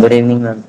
Good evening ma'am.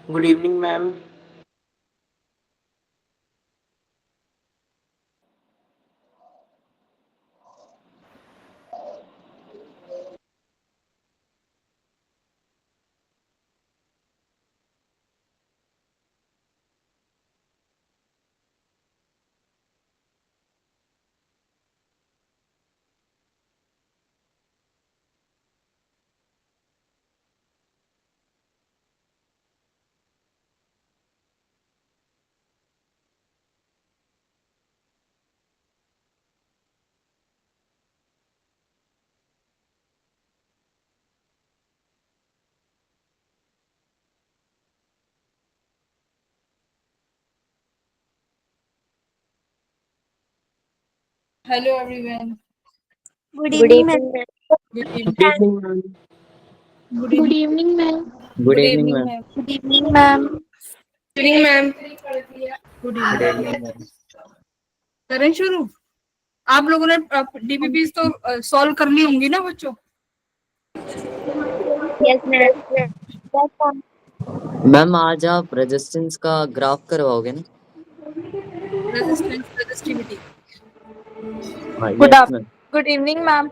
Good evening ma'am. Hello everyone. Good good evening, evening ma'am. Ma'am. Good good evening. Evening ma'am. Good Good evening. evening, ma'am. Good Good evening evening, ma'am. ma'am. Good evening, ma'am. Good evening, ma'am. Good good evening. Evening ma'am. करें शुरू। आप लोगों ने DPP तो solve कर ली होंगी ना बच्चों। Yes, ma'am. Yes, ma'am. Ma'am आज आप रेजिस्टेंस का ग्राफ करवाओगे ना? Resistance resistivity. हाँ Good yes up. Ma'am. Good evening, ma'am.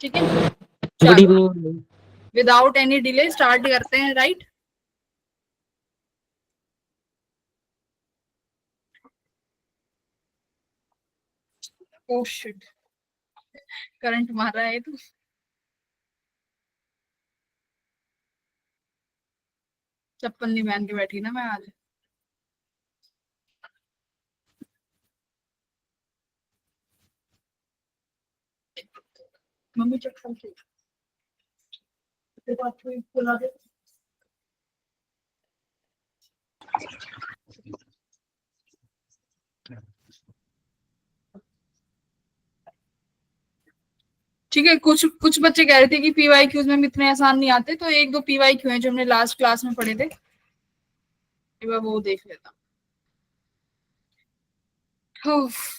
ठीक है, गुड चलो evening. Without any delay start करते हैं। राइट, ओह शिट, करंट मार रहा है तो चप्पल नहीं पहन के बैठी ना मैं आज। मम्मी चप्पल से बुला दे। ठीक है, कुछ कुछ बच्चे कह रहे थे कि पीवाई क्यूज में इतने आसान नहीं आते, तो एक दो पीवाई क्यू हैं जो हमने लास्ट क्लास में पढ़े थे, एक बार वो देख लेता। उफ,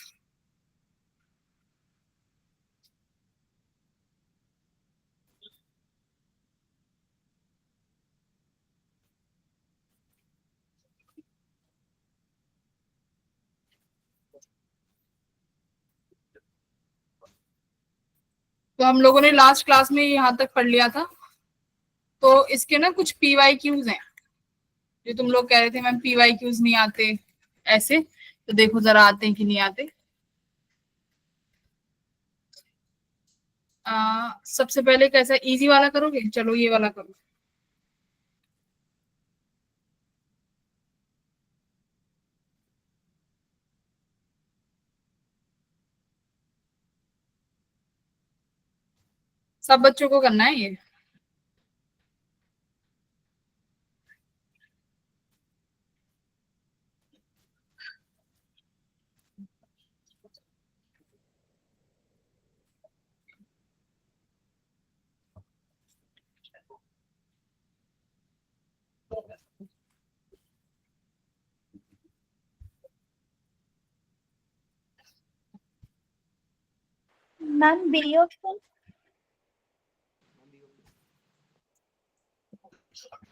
तो हम लोगों ने लास्ट क्लास में यहाँ तक पढ़ लिया था। तो इसके ना कुछ PYQs हैं जो तुम लोग कह रहे थे मैम PYQs नहीं आते ऐसे, तो देखो जरा आते हैं कि नहीं आते। सबसे पहले कैसा इजी वाला करोगे? चलो ये वाला करो। सब बच्चों को करना है ये। Ma'am B option.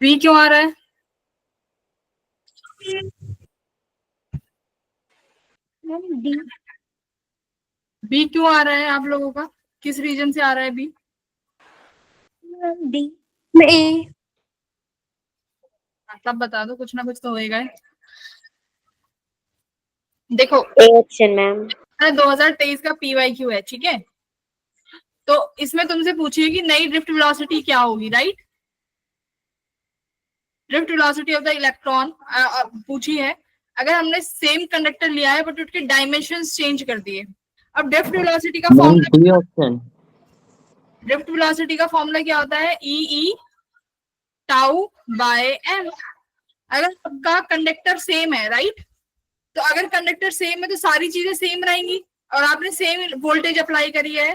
बी क्यों आ रहा है? Ma'am D. बी क्यों आ रहा है आप लोगों का? किस रीजन से आ रहा है बी? Ma'am D. ए। तब बता दो, कुछ ना कुछ तो होएगा। देखो ए ऑप्शन मैम। 2023 का PYQ है, ठीक है। तो इसमें तुमसे पूछिए कि नई ड्रिफ्ट वेलोसिटी क्या होगी, right? Drift velocity of the electron पूछी है। अगर हमने सेम कंडक्टर लिया है बट उसके डायमेंशंस चेंज कर दिए, अब ड्रिफ्ट वेलोसिटी का ma'am formula, D option. Drift velocity का फॉर्मूला क्या होता है? ई टाउ बाय एम। अगर सबका कंडक्टर सेम है, राइट, तो अगर कंडक्टर सेम है तो सारी चीजें सेम रहेंगी और आपने सेम वोल्टेज अप्लाई करी है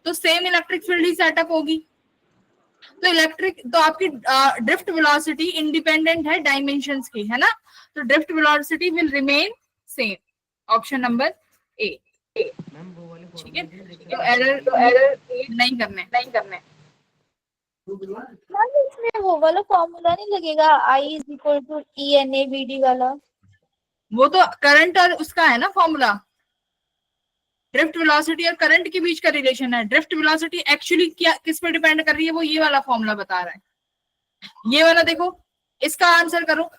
तो सेम इलेक्ट्रिक फील्ड ही सेटअप होगी। तो आपकी ड्रिफ्ट वेलोसिटी इंडिपेंडेंट है डायमेंशंस की, है ना? तो drift velocity will remain same. Option number A. ठीक है, तो एरर नहीं करने। मैम इसमें वो वाला फॉर्मूला नहीं लगेगा, I is equal to e n A v d वाला? वो तो करंट और उसका है ना फॉर्मूला। ड्रिफ्ट वेलोसिटी और करंट के बीच का रिलेशन है। ड्रिफ्ट वेलोसिटी एक्चुअली क्या किस पर डिपेंड कर रही है, वो ये वाला फॉर्मूला बता रहा है। ये वाला देखो, इसका आंसर करो।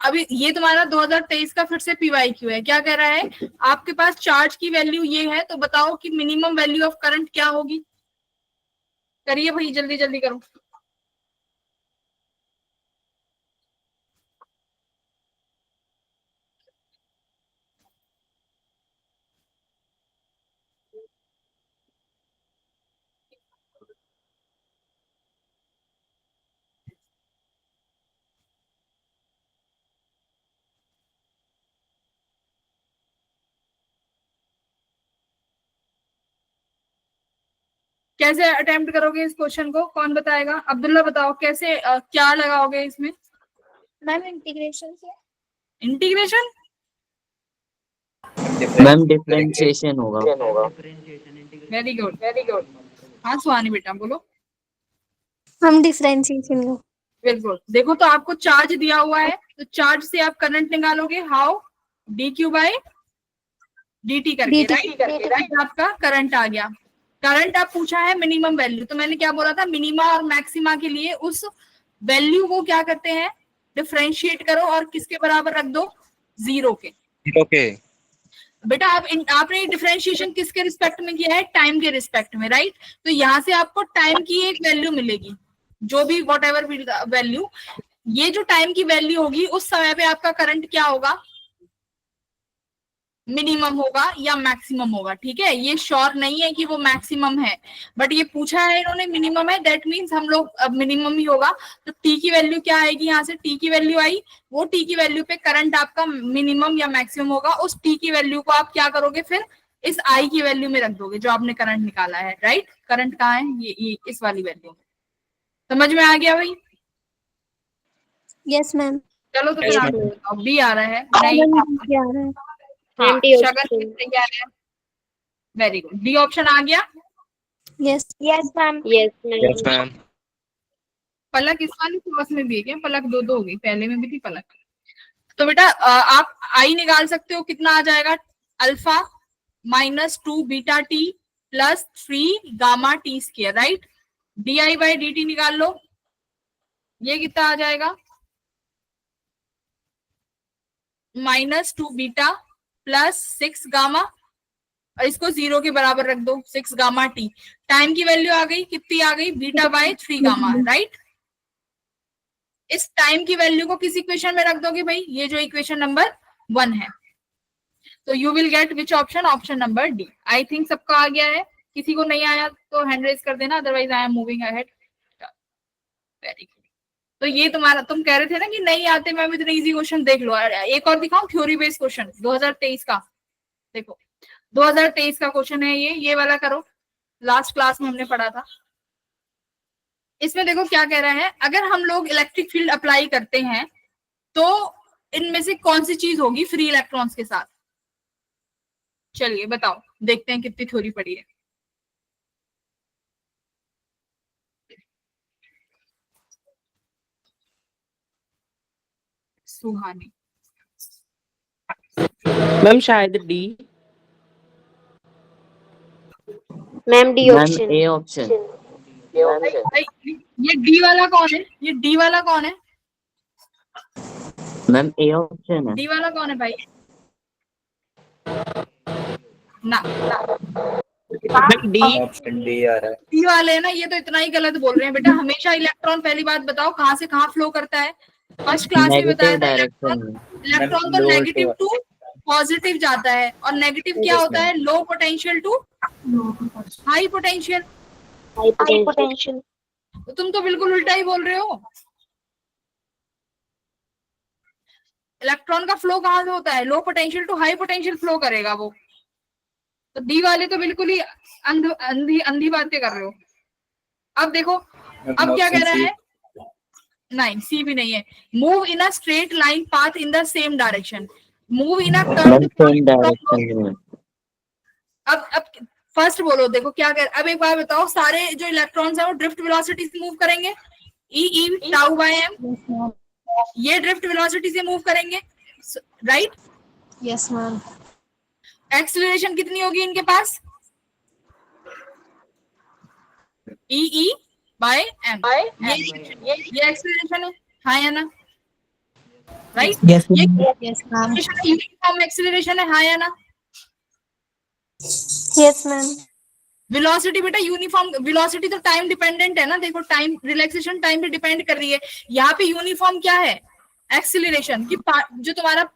अभी ये तुम्हारा 2023 का फिर से PYQ है। क्या कह रहा है? आपके पास चार्ज की वैल्यू ये है, तो बताओ कि मिनिमम वैल्यू ऑफ करंट क्या होगी। करिए भाई, जल्दी जल्दी करो। कैसे अटेम्प्ट करोगे इस क्वेश्चन को? कौन बताएगा? अब्दुल्ला बताओ कैसे, क्या लगाओगे इसमें? मैम इंटीग्रेशन से। इंटीग्रेशन? मैम डिफरेंशिएशन होगा। Very good, very good. हाँ सुहानी बेटा बोलो। हम डिफरेंशिएशन को। बिल्कुल। देखो तो आपको चार्ज दिया हुआ है, तो चार्ज से आप करंट निकालोगे। हाउ? dq बाय dt करके, राइट? आपका करंट आ गया। करंट आप पूछा है मिनिमम वैल्यू, तो मैंने क्या बोला था? मिनिमा और मैक्सिमा के लिए उस वैल्यू को क्या करते हैं? डिफरेंशिएट करो और किसके बराबर रख दो? 0 के। ओके बेटा आपने डिफरेंशिएशन किसके रिस्पेक्ट में किया है? टाइम के रिस्पेक्ट में, राइट? तो यहाँ से आपको टाइम की एक वैल्यू मिलेगी, जो भी वॉट एवर वैल्यू। ये जो टाइम की वैल्यू होगी, उस समय पे आपका करंट क्या होगा? मिनिमम होगा या मैक्सिमम होगा, ठीक है? ये श्योर नहीं है कि वो मैक्सिमम है, बट ये पूछा है इन्होंने मिनिमम है, दैट मीन्स हम लोग अब मिनिमम ही होगा। तो टी की वैल्यू क्या आएगी? यहाँ से टी की वैल्यू आई, वो टी की वैल्यू पे करंट आपका मिनिमम या मैक्सिमम होगा। उस टी की वैल्यू को आप क्या करोगे? फिर इस आई की वैल्यू में रख दोगे जो आपने करंट निकाला है, राइट? करंट कहाँ है? ये इस वाली वैल्यू। समझ में आ गया भाई? Yes ma'am. चलो तो फिर Yes, आप ma'am. बताओ, बी आ रहा है? नहीं, क्या आ रहा है? हाँ, मैम डी शगन ऑप्शन। तैयार है, वेरी गुड। डी ऑप्शन आ गया। Yes yes ma'am. Yes yes ma'am. Ma'am. Palak इस वाली क्लास में भी है क्या? पलक दो दो होगी, पहले में भी थी पलक। तो बेटा आप आई निकाल सकते हो, कितना आ जाएगा? Alpha minus 2 beta T plus 3 gamma T square, right. D I by D T निकाल लो, ये कितना आ जाएगा? -2 बीटा प्लस 6 गामा, और इसको 0 के बराबर रख दो, 6 गामा टी। टाइम की वैल्यू आ गई, कितनी आ गई? Beta by 3 gamma, right. इस टाइम की वैल्यू को किस इक्वेशन में रख दोगे भाई? ये जो इक्वेशन नंबर 1 है। तो you will get which option? Option number D. I think सबका आ गया है, किसी को नहीं आया तो हैंड रेज कर देना, otherwise I am moving ahead. Very good. तो ये तुम्हारा, तुम कह रहे थे ना कि नहीं आते मैम इतने इजी क्वेश्चन, देख लो। एक और दिखाऊं थ्योरी बेस्ड क्वेश्चन 2023 का। देखो 2023 का क्वेश्चन है ये वाला करो, लास्ट क्लास में हमने पढ़ा था। इसमें देखो क्या कह रहा है, अगर हम लोग इलेक्ट्रिक फील्ड अप्लाई करते हैं तो इनमें से कौन सी चीज होगी फ्री इलेक्ट्रॉन्स के साथ? चलिए बताओ, देखते हैं कितनी थ्योरी पड़ी है। सुहानी मैम शायद D. Ma'am D ma'am option. A option. ये डी वाला कौन है? ये डी वाला कौन है? मैम ए ऑप्शन है। डी वाला कौन है भाई? ना डी। ऑप्शन डी आ रहा है। डी वाले है ना, ये तो इतना ही गलत बोल रहे हैं बेटा। हमेशा इलेक्ट्रॉन, पहली बात बताओ कहाँ से कहाँ फ्लो करता है? फर्स्ट क्लास में बताया नेगेटिव था, डायरेक्शन में। इलेक्ट्रॉन तो नेगेटिव टू पॉजिटिव जाता है, और नेगेटिव क्या होता है? Low potential to high potential. High potential. तो तुम तो बिल्कुल उल्टा ही बोल रहे हो। इलेक्ट्रॉन का फ्लो कहाँ से होता है? Low potential to high potential flow करेगा वो। तो डी वाले तो बिल्कुल ही अंधी बातें कर रहे हो। अब देखो, अब क्या कह रहा है? नहीं, सी भी नहीं है। Move in a straight line path in the same direction. Move in a ma'am same direction में। अब फर्स्ट बोलो, देखो क्या कर। अब एक बार बताओ, सारे जो इलेक्ट्रॉन्स हैं वो ड्रिफ्ट वेलोसिटी से मूव करेंगे, ई टाउ बाय एम। ये ड्रिफ्ट वेलोसिटी से मूव करेंगे, राइट। Yes ma'am. एक्सीलरेशन कितनी होगी इनके पास? E by m. ये एक्सीलरेशन है, हाँ या ना? राइट। यस ये यस मैम। यूनिफॉर्म एक्सीलरेशन है, हाँ या ना? Yes ma'am. वेलोसिटी बेटा यूनिफॉर्म, वेलोसिटी तो टाइम डिपेंडेंट है ना। देखो टाइम, रिलैक्सेशन टाइम पे डिपेंड कर रही है। यहाँ पे यूनिफॉर्म क्या है? एक्सीलरेशन। कि जो तुम्हारा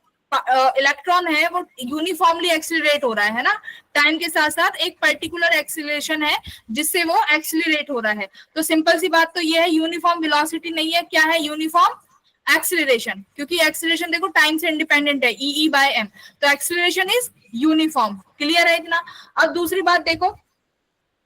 इलेक्ट्रॉन है वो यूनिफॉर्मली एक्सीलरेट हो रहा है ना, टाइम के साथ साथ एक पर्टिकुलर एक्सीलरेशन है जिससे वो एक्सीलरेट हो रहा है। तो सिंपल सी बात तो ये है, यूनिफॉर्म वेलोसिटी नहीं है, क्या है? Uniform acceleration. क्योंकि एक्सीलरेशन देखो टाइम से इंडिपेंडेंट है, ई बाय एम। तो एक्सीलरेशन इज यूनिफॉर्म। क्लियर है इतना? अब दूसरी बात देखो,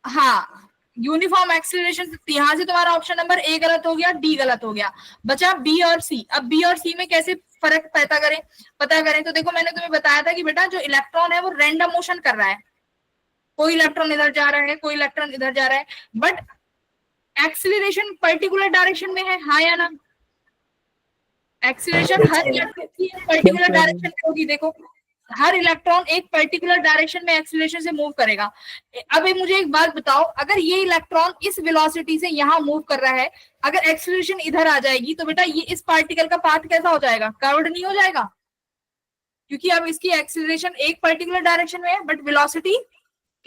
हाँ यूनिफॉर्म एक्सीलरेशन, यहां से तुम्हारा ऑप्शन नंबर ए गलत हो गया, डी गलत हो गया, बचा बी और सी। अब बी और सी में कैसे फर्क पता करें? तो देखो मैंने तुम्हें बताया था कि बेटा जो इलेक्ट्रॉन है वो रैंडम मोशन कर रहा है। कोई इलेक्ट्रॉन इधर जा रहा है, कोई इलेक्ट्रॉन इधर जा रहा है, बट एक्सीलरेशन पर्टिकुलर डायरेक्शन में है, हाँ या ना? एक्सीलरेशन हर इलेक्ट्रॉन की पर्टिकुलर डायरेक्शन में होगी। देखो हर इलेक्ट्रॉन एक पर्टिकुलर डायरेक्शन में एक्सीलरेशन से मूव करेगा। अब मुझे एक बात बताओ, अगर ये इलेक्ट्रॉन इस वेलोसिटी से यहाँ मूव कर रहा है, अगर एक्सीलरेशन इधर आ जाएगी तो बेटा ये इस पार्टिकल का पाथ कैसा हो जाएगा? कर्व्ड नहीं हो जाएगा? क्योंकि अब इसकी एक्सीलरेशन एक पर्टिकुलर डायरेक्शन में है बट वेलोसिटी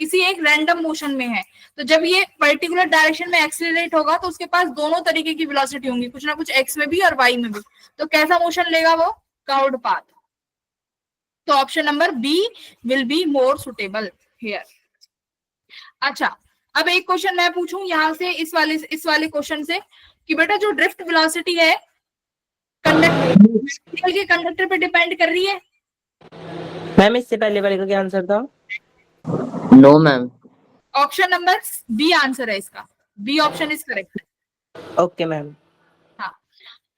किसी एक रैंडम मोशन में है। तो जब ये पर्टिकुलर डायरेक्शन में एक्सीलरेट होगा तो उसके पास दोनों तरीके की वेलोसिटी होंगी, कुछ ना कुछ एक्स में भी और वाई में भी। तो कैसा मोशन लेगा वो? Curved path. तो option number B will be more suitable here. अच्छा, अब एक क्वेश्चन मैं पूछूं यहां से, इस वाले क्वेश्चन से, कि बेटा जो ड्रिफ्ट वेलोसिटी है कंडक्टर पे डिपेंड कर रही है? मैम इससे पहले वाले का क्या आंसर था? No ma'am. Option number B answer है इसका, B option is correct. Okay ma'am. हाँ,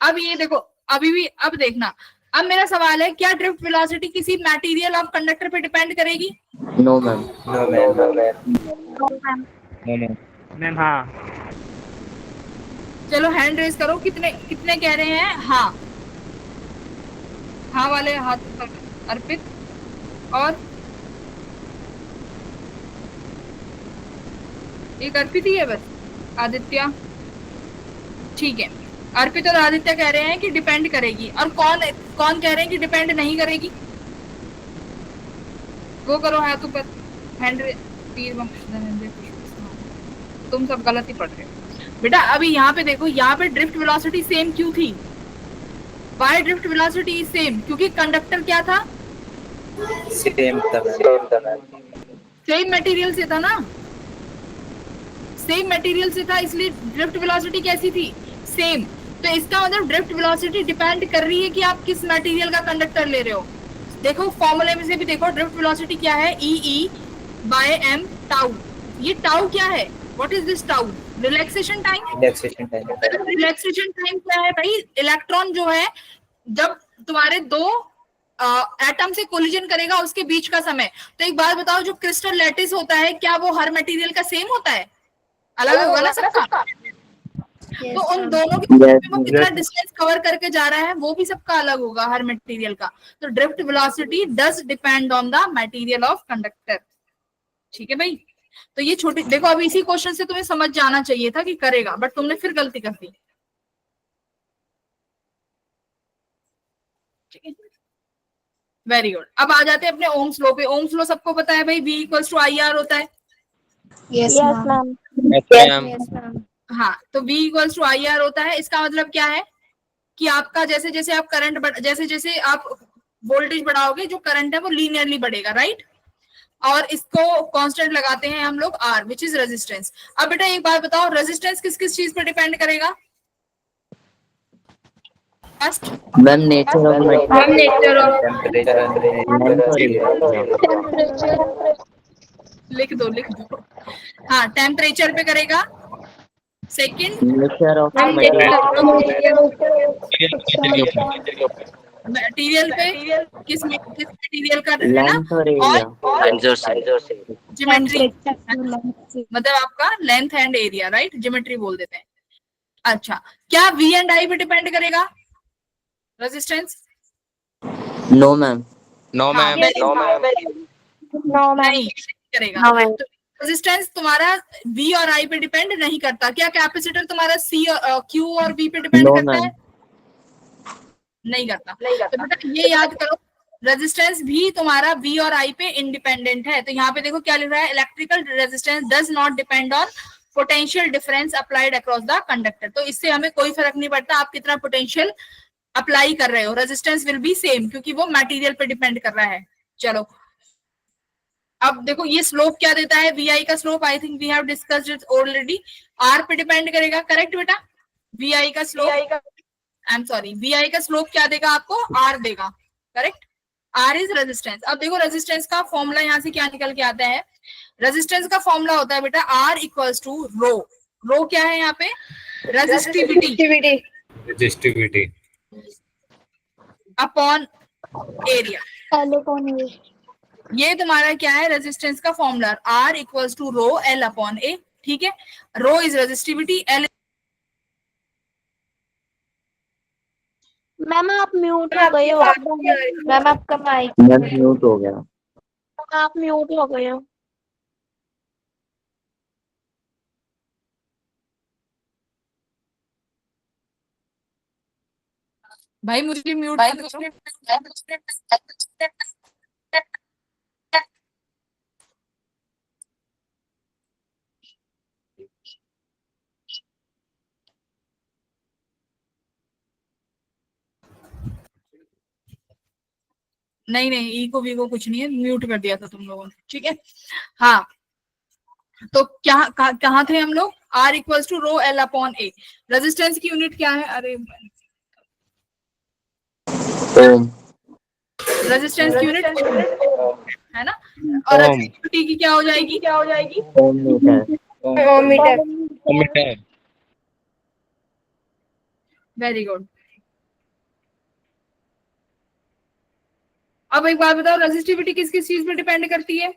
अब ये देखो, अभी भी अब देखना, अब मेरा सवाल है, क्या ड्रिफ्ट वेलोसिटी किसी मटेरियल ऑफ कंडक्टर पे डिपेंड करेगी? No ma'am. मैम हाँ। चलो हैंड रेज करो, कितने कितने कह रहे हैं हाँ? हाँ वाले हाथ ऊपर। अर्पित और एक अर्पित ही है बस, आदित्य। ठीक है, अर्पित और आदित्य कह रहे हैं कि डिपेंड करेगी, और कौन कौन कह रहे हैं कि डिपेंड नहीं करेगी? वो करो हाथ ऊपर, हैंड तुम सब गलत ही पढ़ रहे हो बेटा। अभी यहाँ पे देखो, यहाँ पे ड्रिफ्ट वेलोसिटी सेम क्यों थी? Why drift velocity is same? क्योंकि कंडक्टर क्या था? सेम सेम मटेरियल से था ना, सेम मटेरियल से था, इसलिए ड्रिफ्ट वेलोसिटी कैसी थी? सेम। तो इसका मतलब ड्रिफ्ट वेलोसिटी डिपेंड कर रही है कि आप किस मटेरियल का कंडक्टर ले रहे हो। देखो फॉर्मूले में से भी देखो, ड्रिफ्ट वेलोसिटी क्या है? E by M tau. ये टाउ क्या है? What is this tau? Relaxation time. Relaxation time क्या है भाई? इलेक्ट्रॉन जो है, जब तुम्हारे दो एटम से कोलिजन करेगा उसके बीच का समय। तो एक बात बताओ, जो क्रिस्टल लैटिस होता है, क्या वो हर मटेरियल का सेम होता है? अलग होगा ना सबका। तो उन दोनों के बीच में वो कितना डिस्टेंस कवर करके जा रहा है, वो भी सबका अलग होगा हर मटेरियल का। तो drift velocity does depend on the material of conductor. ठीक है भाई। तो ये छोटी देखो, अब इसी क्वेश्चन से तुम्हें समझ जाना चाहिए था कि करेगा, बट तुमने फिर गलती कर दी। ठीक है, वेरी गुड। अब आ जाते हैं अपने ओम्स लॉ पे। ओम्स लॉ सबको पता है भाई, V इक्वल्स टू IR होता है। Yes, ma'am. हाँ, तो V इक्वल्स टू IR होता है। इसका मतलब क्या है कि आपका जैसे जैसे आप करंट जैसे जैसे आप वोल्टेज बढ़ाओगे, जो करंट है वो लीनियरली बढ़ेगा, राइट? और इसको कांस्टेंट लगाते हैं हम लोग R, विच इज रेजिस्टेंस। अब बेटा एक बात बताओ, रेजिस्टेंस किस किस चीज पर डिपेंड करेगा? First ma'am nature of nature of, लिख दो लिख दो। हाँ, टेम्परेचर पे करेगा। सेकंड नेचर ऑफ मटेरियल पे, किस मटेरियल का है ना, लेंथ और एरिया। ज्योमेट्री, मतलब आपका length and area, right? Geometry बोल देते हैं। अच्छा, क्या V एंड I पे डिपेंड करेगा resistance? No ma'am. No ma'am. नहीं करेगा। तो रेजिस्टेंस तुम्हारा V और I पे डिपेंड नहीं करता। क्या कैपेसिटर तुम्हारा Q और V पे डिपेंड नो करता मैम। है? नहीं करता। तो बेटा ये याद करो, रेजिस्टेंस भी तुम्हारा V और I पे इंडिपेंडेंट है। तो यहाँ पे देखो क्या लिख रहा है, electrical resistance does not depend on potential difference applied across the conductor. तो इससे हमें कोई फर्क नहीं पड़ता आप कितना पोटेंशियल अप्लाई कर रहे हो, रेजिस्टेंस विल बी सेम, क्योंकि वो मटेरियल पे डिपेंड कर रहा है। चलो अब देखो, ये स्लोप क्या देता है? VI का slope, I think we have discussed it already. R पे डिपेंड करेगा, करेक्ट बेटा? VI का slope, I am sorry, VI का स्लोप क्या देगा आपको? R देगा, करेक्ट? R is resistance. अब देखो रेजिस्टेंस का फॉर्मूला यहाँ से क्या निकल के आता है? रेजिस्टेंस का फॉर्मूला होता है बेटा R equals to rho. Rho क्या है यहाँ पे? Resistivity upon area. ये तुम्हारा क्या है? रेजिस्टेंस का formula R equals to rho L upon A। ठीक है, rho is resistivity, L। Ma'am आप म्यूट हो गए हो। मैम आपका माइक, मैम म्यूट हो गया। आप म्यूट हो गए हो। भाई मुझे म्यूट नहीं नहीं, ई को वी को कुछ नहीं है, म्यूट कर दिया था तुम लोगों ने। ठीक है, हाँ। तो क्या कहाँ थे हम लोग? R equals to rho L upon A। Resistance की यूनिट क्या है? अरे ओम। रेजिस्टेंस की यूनिट है ना, और रेजिस्टिविटी की क्या हो जाएगी? ओम मीटर। Very good. अब एक बात बताओ, रेजिस्टिविटी किस किस चीज पे डिपेंड करती है?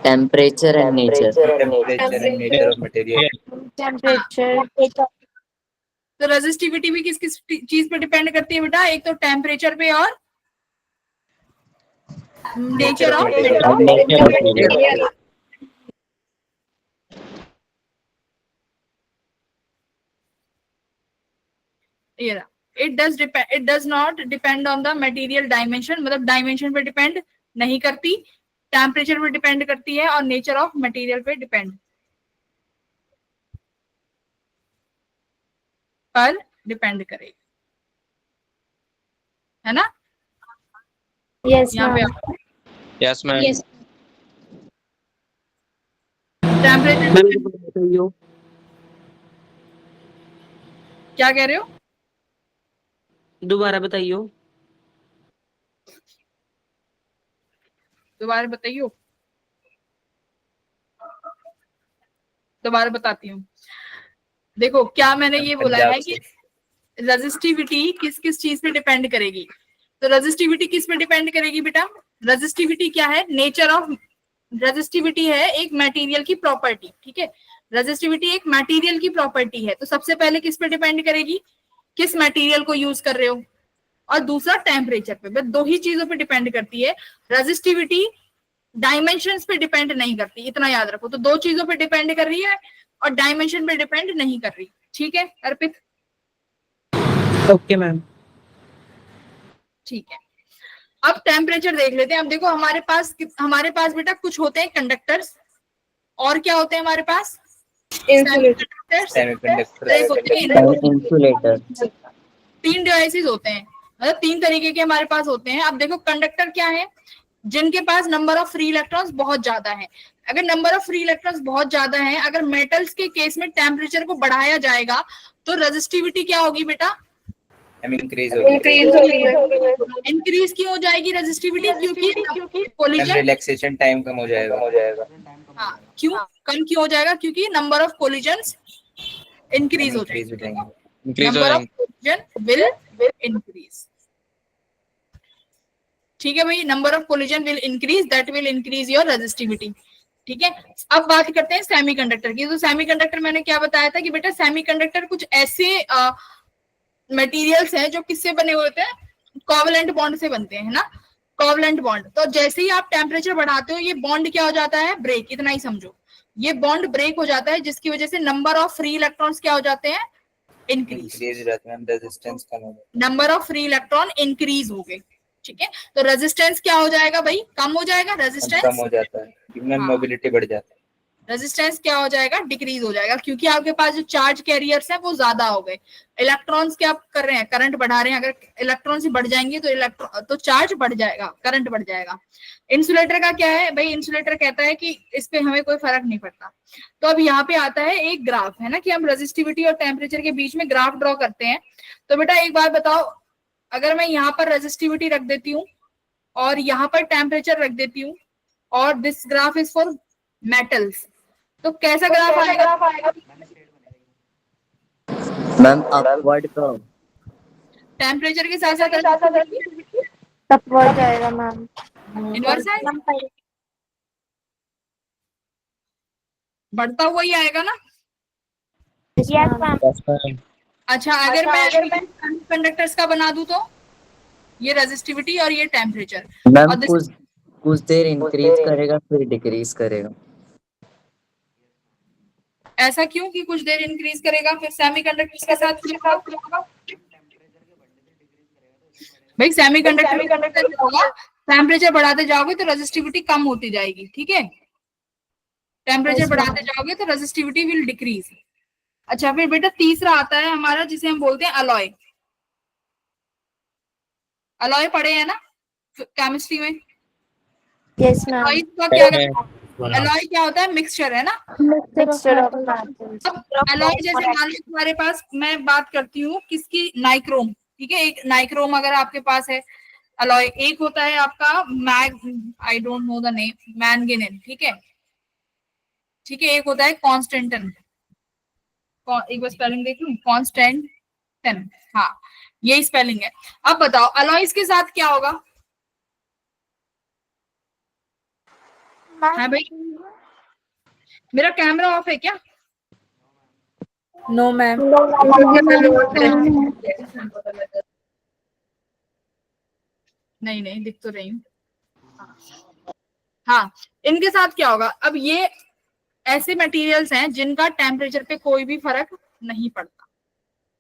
Temperature and nature. Temperature and nature of material. Temperature. तो रेजिस्टिविटी भी किस किस चीज पे डिपेंड करती है बेटा? एक तो टेम्परेचर पे और नेचर ऑफ मटेरियल। ये रहा, it does not depend on the material dimension, मतलब डायमेंशन पे डिपेंड नहीं करती, टेम्परेचर पे डिपेंड करती है और नेचर ऑफ मटेरियल पे डिपेंड करेगी, है ना? यस यहाँ पे मैम। Yes ma'am. टेम्परेचर क्या कह रहे हो? दोबारा बताइयो। दोबारा बताइयो, दोबारा बताती हूँ। देखो क्या मैंने ये बोला है कि रेजिस्टिविटी किस किस चीज पे डिपेंड करेगी। तो रेजिस्टिविटी किस पे डिपेंड करेगी बेटा? रेजिस्टिविटी क्या है? नेचर ऑफ रेजिस्टिविटी है एक मटेरियल की प्रॉपर्टी, ठीक है? रेजिस्टिविटी एक मटेरियल की प्रॉपर्टी है, तो सबसे पहले किस पे डिपेंड करेगी? किस मटेरियल को यूज कर रहे हो, और दूसरा टेम्परेचर पे। बस दो ही चीजों पे डिपेंड करती है। रेजिस्टिविटी डायमेंशंस पे डिपेंड नहीं करती, इतना याद रखो। तो दो चीजों पे डिपेंड कर रही है और डायमेंशन पे डिपेंड नहीं कर रही, ठीक है अर्पित? Okay ma'am. ठीक है, अब टेम्परेचर देख लेते हैं। अब देखो हमारे पास बेटा कुछ होते हैं कंडक्टर्स, और क्या होते हैं हमारे पास? Semiconductors, insulator. तीन डिवाइसेस होते हैं, मतलब तीन तरीके के हमारे पास होते हैं। अब देखो कंडक्टर क्या है? जिनके पास नंबर ऑफ फ्री इलेक्ट्रॉन्स बहुत ज्यादा है। अगर नंबर ऑफ फ्री इलेक्ट्रॉन्स बहुत ज्यादा है, अगर मेटल्स के केस में टेम्परेचर को बढ़ाया जाएगा तो रेजिस्टिविटी क्या होगी बेटा? इंक्रीज होगी। इंक्रीज क्यों हो जाएगी रेजिस्टिविटी? क्योंकि कोलिजन, रिलैक्सेशन टाइम कम हो जाएगा। हाँ, क्यों कम क्यों हो जाएगा? क्योंकि नंबर ऑफ कोलिजन्स इंक्रीज हो जाएंगे। Number of collision will increase, ठीक है भाई? Number of collision will increase, that will increase your resistivity, ठीक है? अब बात करते हैं सेमीकंडक्टर की। तो सेमीकंडक्टर मैंने क्या बताया था कि बेटा सेमीकंडक्टर कुछ ऐसे मटेरियल्स हैं जो किससे बने हुए होते हैं? कोवलेंट बॉन्ड से बनते हैं, है ना? Covalent bond. तो जैसे ही आप टेम्परेचर बढ़ाते हो ये बॉन्ड क्या हो जाता है? ब्रेक। इतना ही समझो, ये बॉन्ड ब्रेक हो जाता है, जिसकी वजह से नंबर ऑफ फ्री इलेक्ट्रॉन्स क्या हो जाते हैं? इंक्रीज। रेजिस्टेंस कम हो, number of free electron increase हो गए, ठीक है? तो रेजिस्टेंस क्या हो जाएगा भाई? कम हो जाएगा। रेजिस्टेंस कम हो जाता है क्योंकि मोबिलिटी बढ़ जाती है। रेजिस्टेंस क्या हो जाएगा? डिक्रीज हो जाएगा, क्योंकि आपके पास जो चार्ज कैरियर्स हैं वो ज्यादा हो गए। इलेक्ट्रॉन्स क्या कर रहे हैं? करंट बढ़ा रहे हैं। अगर इलेक्ट्रॉन्स बढ़ जाएंगे तो चार्ज बढ़ जाएगा, करंट बढ़ जाएगा। इंसुलेटर का क्या है भाई? इंसुलेटर कहता है कि इस पे हमें कोई फर्क नहीं पड़ता। तो अब यहाँ पे आता है एक ग्राफ, है ना, कि हम रेजिस्टिविटी और टेम्परेचर के बीच में ग्राफ ड्रॉ करते हैं। तो बेटा एक बात बताओ, अगर मैं यहाँ पर रेजिस्टिविटी रख देती हूँ और यहाँ पर टेम्परेचर रख देती हूँ, और this graph is for metals, तो कैसा ग्राफ आएगा? Ma'am upward curve. टेम्परेचर के साथ साथ अपवर्ड जाएगा मैम। इनवर्स है, बढ़ता हुआ ही आएगा ना? Yes ma'am. अच्छा, अगर मैं कंडक्टर्स का बना दूं तो ये रेजिस्टिविटी और ये टेम्परेचर, मैम कुछ देर इंक्रीज करेगा फिर डिक्रीज करेगा। ऐसा क्यों कि कुछ देर इंक्रीज करेगा फिर सेमीकंडक्टर्स के साथ क्या होगा? भाई सेमीकंडक्टर होगा, टेम्परेचर बढ़ाते जाओगे तो रेजिस्टिविटी कम होती जाएगी, ठीक है? टेम्परेचर बढ़ाते जाओगे तो रेजिस्टिविटी विल डिक्रीज। अच्छा, फिर बेटा तीसरा आता है हमारा जिसे हम बोलते हैं अलॉय। अलॉय पढ़े हैं ना केमिस्ट्री में? Yes ma'am. अलॉय का क्या अलॉय क्या होता है? मिक्सचर, है ना? Mixture of metals. अलॉय जैसे मान लो तुम्हारे पास, मैं बात करती हूँ किसकी? नाइक्रोम, ठीक है? एक नाइक्रोम अगर आपके पास है अलॉय, एक होता है आपका I don't know the name, manganese, ठीक है? ठीक है, एक होता है कॉन्स्टेंटन। एक बार स्पेलिंग देख लूं, कॉन्स्टेंटन, हाँ यही स्पेलिंग है। अब बताओ अलॉयज के साथ क्या होगा? है भाई? मेरा कैमरा ऑफ है क्या? No ma'am. नहीं नहीं, दिख तो रही हूँ। हाँ, इनके साथ क्या होगा? अब ये ऐसे मटेरियल्स हैं जिनका टेम्परेचर पे कोई भी फर्क नहीं पड़ता,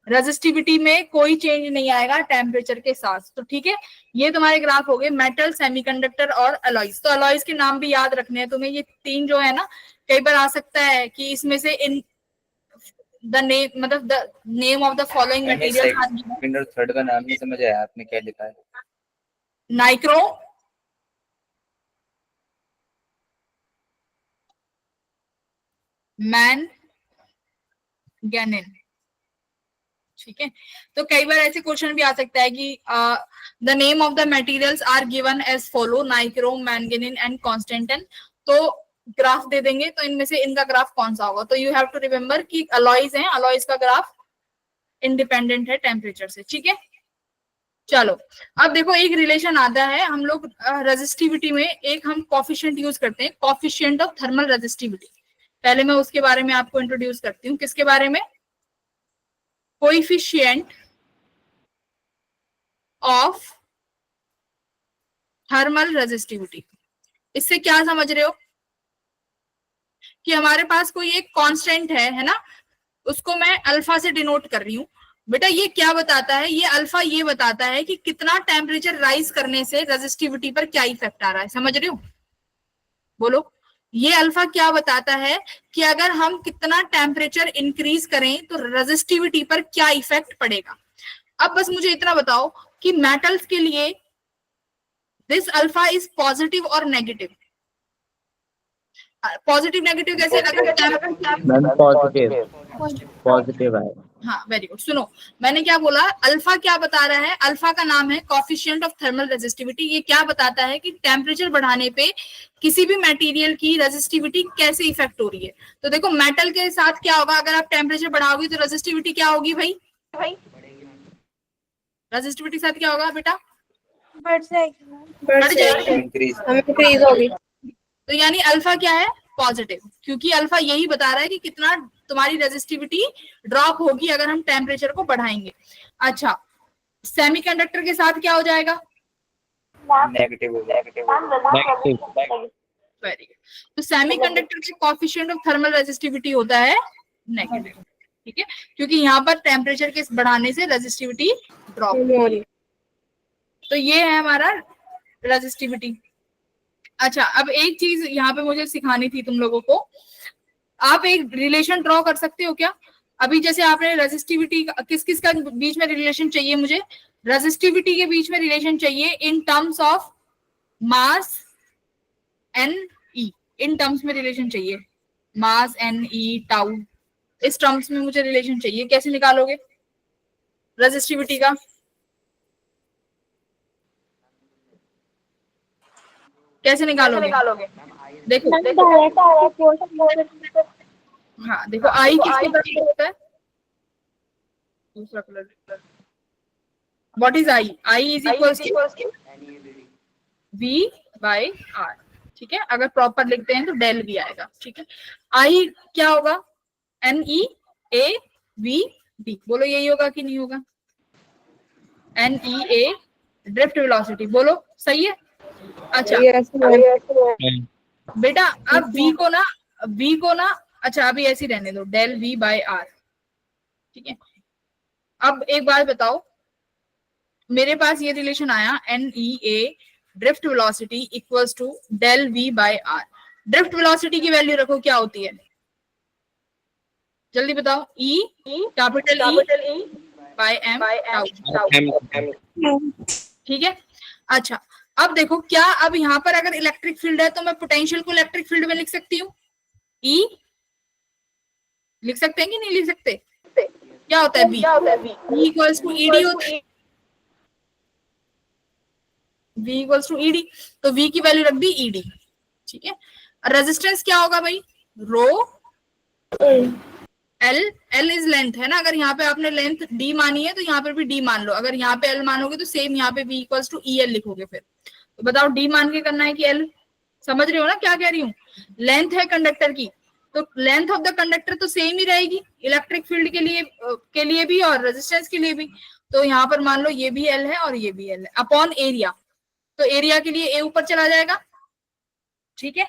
रेजिस्टिविटी में कोई चेंज नहीं आएगा टेम्परेचर के साथ। तो ठीक है, ये तुम्हारे ग्राफ हो गए मेटल, सेमीकंडक्टर और अलॉयज। तो अलॉयज के नाम भी याद रखने हैं तुम्हें, ये तीन जो है ना, कई बार आ सकता है कि इसमें से इन द नेम, मतलब the name of the following material. Second और थर्ड का नाम नहीं समझ आया, आपने क्या लिखा है? नाइक्रो, मैंगनीज। ठीक है, तो कई बार ऐसे क्वेश्चन भी आ सकता है कि the name of the materials are given as follow, nichrome, manganese and constantan. तो ग्राफ दे देंगे, तो इनमें से इनका ग्राफ कौन सा होगा? तो यू हैव टू रिमेम्बर कि अलॉयज हैं, अलॉयज का ग्राफ इंडिपेंडेंट है टेम्परेचर से। ठीक है, चलो अब देखो एक रिलेशन आता है, हम लोग रेजिस्टिविटी में एक हम कोफिशिएंट यूज करते हैं, कोफिशिएंट ऑफ थर्मल रेजिस्टिविटी। पहले मैं उसके बारे में आपको इंट्रोड्यूस करती हूँ। किसके बारे में? Coefficient of thermal resistivity. इससे क्या समझ रहे हो कि हमारे पास कोई एक कांस्टेंट है ना, उसको मैं अल्फा से डिनोट कर रही हूँ। बेटा ये क्या बताता है? ये अल्फा ये बताता है कि कितना टेम्परेचर राइज करने से रेजिस्टिविटी पर क्या इफेक्ट आ रहा है। समझ रहे हो? बोलो, ये अल्फा क्या बताता है कि अगर हम कितना टेम्परेचर इंक्रीज करें तो रेजिस्टिविटी पर क्या इफेक्ट पड़ेगा। अब बस मुझे इतना बताओ कि मेटल्स के लिए दिस अल्फा इज पॉजिटिव और नेगेटिव? पॉजिटिव नेगेटिव कैसे? पॉजिटिव है। हाँ, वेरी गुड। सुनो, मैंने क्या बोला? अल्फा क्या बता रहा है? अल्फा का नाम है कोएफिशिएंट ऑफ थर्मल रेजिस्टिविटी। ये क्या बताता है कि टेम्परेचर बढ़ाने पे किसी भी मटेरियल की रेजिस्टिविटी कैसे इफेक्ट हो रही है। तो देखो मेटल के साथ क्या होगा, अगर आप टेम्परेचर बढ़ाओगे तो रेजिस्टिविटी क्या होगी भाई? रेजिस्टिविटी के साथ क्या होगा बेटा? बढ़ जाएगी, इंक्रीज होगी। तो यानी अल्फा क्या है? पॉजिटिव, क्योंकि अल्फा यही बता रहा है कि कितना तुम्हारी रेजिस्टिविटी ड्रॉप होगी अगर हम टेम्परेचर को बढ़ाएंगे। अच्छा, सेमीकंडक्टर के साथ क्या हो जाएगा? नेगेटिव। Very good. तो सेमीकंडक्टर के कोएफिशिएंट ऑफ थर्मल रेजिस्टिविटी होता है नेगेटिव। ठीक है, क्योंकि यहाँ पर टेम्परेचर के बढ़ाने से रेजिस्टिविटी ड्रॉप हो रही है। तो ये है हमारा रेजिस्टिविटी। अच्छा, अब एक चीज यहाँ पे मुझे सिखानी थी तुम लोगों को। आप एक रिलेशन ड्रॉ कर सकते हो क्या? अभी जैसे आपने रेजिस्टिविटी, किस किस का बीच में रिलेशन चाहिए मुझे? रेजिस्टिविटी के बीच में रिलेशन चाहिए in terms of mass N E. इन टर्म्स में रिलेशन चाहिए, मास एन ई टाउ, इस टर्म्स में मुझे रिलेशन चाहिए। कैसे निकालोगे रेजिस्टिविटी का? कैसे निकालोगे? देखो हाँ, देखो आई किसके बराबर होता है? दूसरा colour. What is I? I is equal to V by R. ठीक है, अगर प्रॉपर लिखते हैं तो डेल वी आएगा। ठीक है, आई क्या होगा? N E A V D. बोलो यही होगा कि नहीं होगा? N E A drift velocity. बोलो सही है? अच्छा बेटा, अब v को ना अच्छा अभी ऐसे रहने दो, डेल v बाय आर। ठीक है, अब एक बात बताओ, मेरे पास ये रिलेशन आया N E A drift velocity equals to del v by R. Drift velocity की वैल्यू रखो, क्या होती है? जल्दी बताओ। E capital E by M tau. ठीक है, अच्छा अब देखो, क्या अब यहाँ पर अगर इलेक्ट्रिक फील्ड है तो मैं पोटेंशियल को इलेक्ट्रिक फील्ड में लिख सकती हूँ? ई लिख सकते हैं कि नहीं लिख सकते? क्या होता है? V इक्वल्स टू ईडी होता है। V इक्वल्स टू ईडी, तो V की वैल्यू रख दी ईडी। ठीक है, रेजिस्टेंस क्या होगा भाई? रो एल इज लेंथ है ना। अगर यहाँ पे आपने लेंथ d मानी है तो यहाँ पर भी d मान लो। अगर यहाँ पे l मानोगे तो सेम यहाँ पे V equals to E L लिखोगे। फिर तो बताओ d मान के करना है कि l? समझ रहे हो ना क्या कह रही हूँ? लेंथ है कंडक्टर की, तो लेंथ ऑफ द कंडक्टर तो सेम ही रहेगी इलेक्ट्रिक फील्ड के लिए भी और रेजिस्टेंस के लिए भी। तो यहाँ पर मान लो ये भी एल है और ये भी एल है अपॉन एरिया, तो एरिया के लिए ए ऊपर चला जाएगा, ठीक है।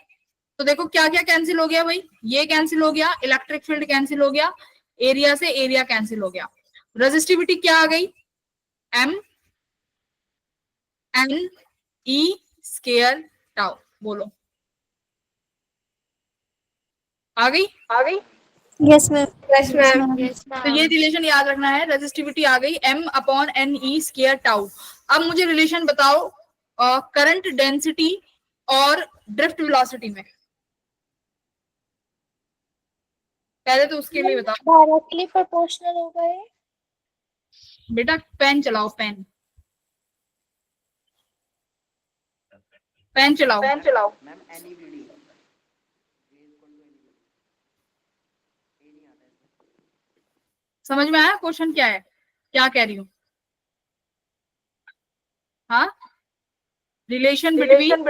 तो देखो क्या क्या कैंसिल हो गया भाई, ये कैंसिल हो गया, इलेक्ट्रिक फील्ड कैंसिल हो गया, एरिया से एरिया कैंसिल हो गया। रेजिस्टिविटी क्या आ गई, M N E square tau, बोलो आ गई? Yes ma'am. Yes ma'am. तो ये रिलेशन याद रखना है, रेजिस्टिविटी आ गई m upon N E square tau. अब मुझे रिलेशन बताओ करंट डेंसिटी और ड्रिफ्ट वेलोसिटी में, पहले तो उसके लिए बताओ। डायरेक्टली प्रोपोर्शनल होगा ये। बेटा पेन चलाओ, पेन पेन चलाओ। समझ में आया क्वेश्चन क्या है, क्या कह रही हूँ? हाँ, relation between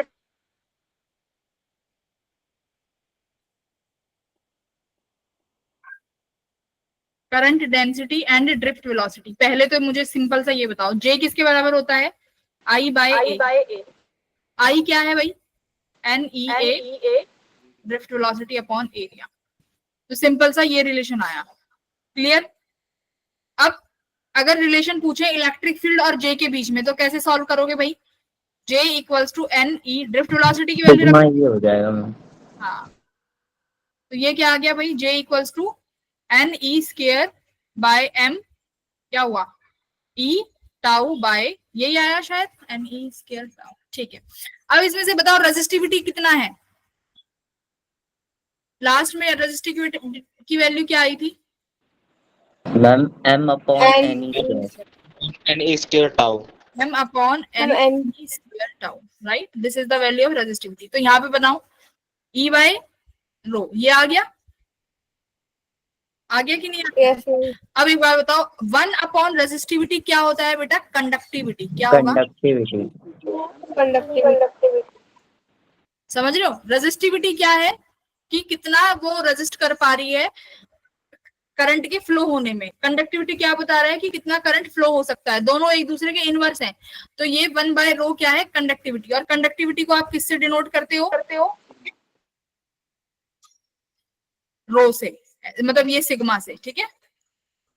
current density and drift velocity. पहले तो मुझे सिंपल सा ये बताओ, J किसके बराबर होता है, I बाय ए। I क्या है भाई, N E A drift velocity upon area. तो सिंपल सा ये रिलेशन आया, क्लियर। अब अगर रिलेशन पूछे इलेक्ट्रिक फील्ड और J के बीच में तो कैसे सॉल्व करोगे भाई, J equals to N E, drift velocity की वैल्यू सिग्मा ये हो जाएगा मैम। हाँ, तो ये क्या आ गया भाई, J equals to N E square by M, क्या हुआ, ई टाउ बाय, यही आया शायद, एन ई स्केयर टाउ, ठीक है। अब इसमें से बताओ रेजिस्टिविटी कितना है, लास्ट में रेजिस्टिविटी की वैल्यू क्या आई थी ma'am m upon n E square. N E square tau. m upon N E square tau, right, this is the value of resistivity. तो यहाँ पे बनाओ E बाय रो, ये आ गया कि नहीं आ गया? अब एक बार बताओ 1 अपॉन रेजिस्टिविटी क्या होता है बेटा, कंडक्टिविटी, क्या होगा, कंडक्टिविटी। समझ रहे हो? रेजिस्टिविटी क्या है कि कितना वो रेजिस्ट कर पा रही है करंट के फ्लो होने में, कंडक्टिविटी क्या बता रहा है कि कितना करंट फ्लो हो सकता है, दोनों एक दूसरे के इनवर्स हैं। तो ये 1 बाय रो क्या है, कंडक्टिविटी। और कंडक्टिविटी को आप किससे डिनोट करते हो रो से, मतलब ये सिग्मा से, ठीक है।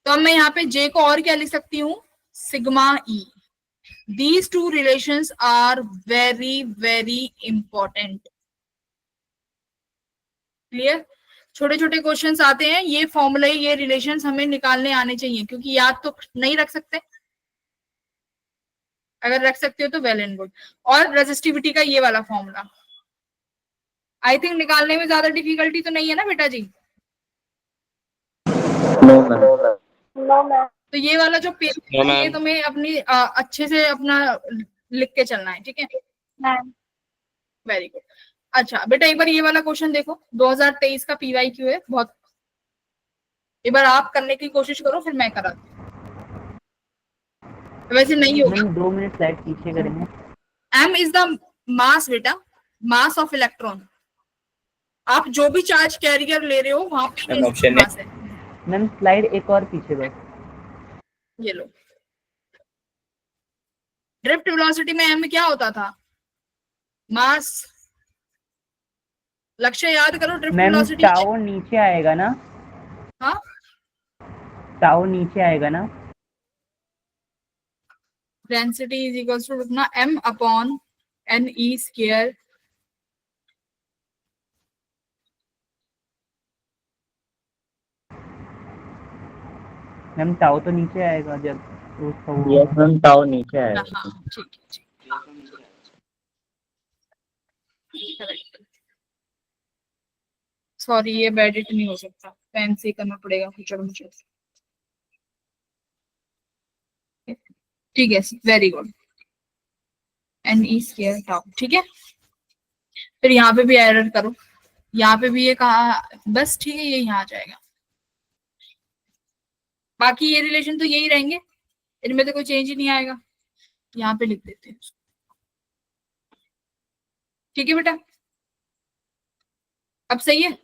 तो अब मैं यहाँ पे J को और क्या लिख सकती हूँ, sigma E. These two relations are very very important, clear. छोटे छोटे क्वेश्चंस आते हैं, ये फॉर्मूले ये रिलेशंस हमें निकालने आने चाहिए, क्योंकि याद तो नहीं रख सकते, अगर रख सकते हो तो वेल एंड गुड। और रेजिस्टिविटी का ये वाला फॉर्मूला आई थिंक निकालने में ज्यादा डिफिकल्टी तो नहीं है ना बेटा जी? No ma'am. तो ये वाला जो पेज No, ma'am. ये तुम्हें अपनी अच्छे से अपना लिख के चलना है, ठीक है मैम। Very good. अच्छा बेटा एक बार ये वाला क्वेश्चन देखो, 2023 का PYQ है, बहुत एक बार आप करने की कोशिश करो, फिर मैं करा, वैसे नहीं होगा। 2 मिनट स्लाइड पीछे करेंगे। M इज द मास बेटा, मास ऑफ इलेक्ट्रॉन। आप जो भी चार्ज कैरियर ले रहे हो वहां पे ऑप्शन मास है। मैम स्लाइड एक और पीछे बस। ये लो, ड्रिफ्ट वेलोसिटी में M क्या होता था, मास। लक्ष्य याद करो, ड्रिफ्ट मैम वेलोसिटी टाउ नीचे आएगा ना, हाँ टाउ नीचे आएगा ना। डेंसिटी इज इक्वल टू कितना, M upon N E square. Ma'am tau तो नीचे आएगा जब उसका वो यस मैम, टाउ नीचे आएगा। हाँ ठीक है, करेक्ट। सॉरी ये एडिट नहीं हो सकता, पेन से करना पड़ेगा कुछ और मुझे, ठीक है very good, N E square tau, ठीक है। फिर यहाँ पे भी एरर करो, यहाँ पे भी ये कहा, बस ठीक है ये यहाँ आ जाएगा। बाकी ये रिलेशन तो यही रहेंगे, इनमें तो कोई चेंज ही नहीं आएगा, यहाँ पे लिख देते हैं, ठीक है बेटा। अब सही है?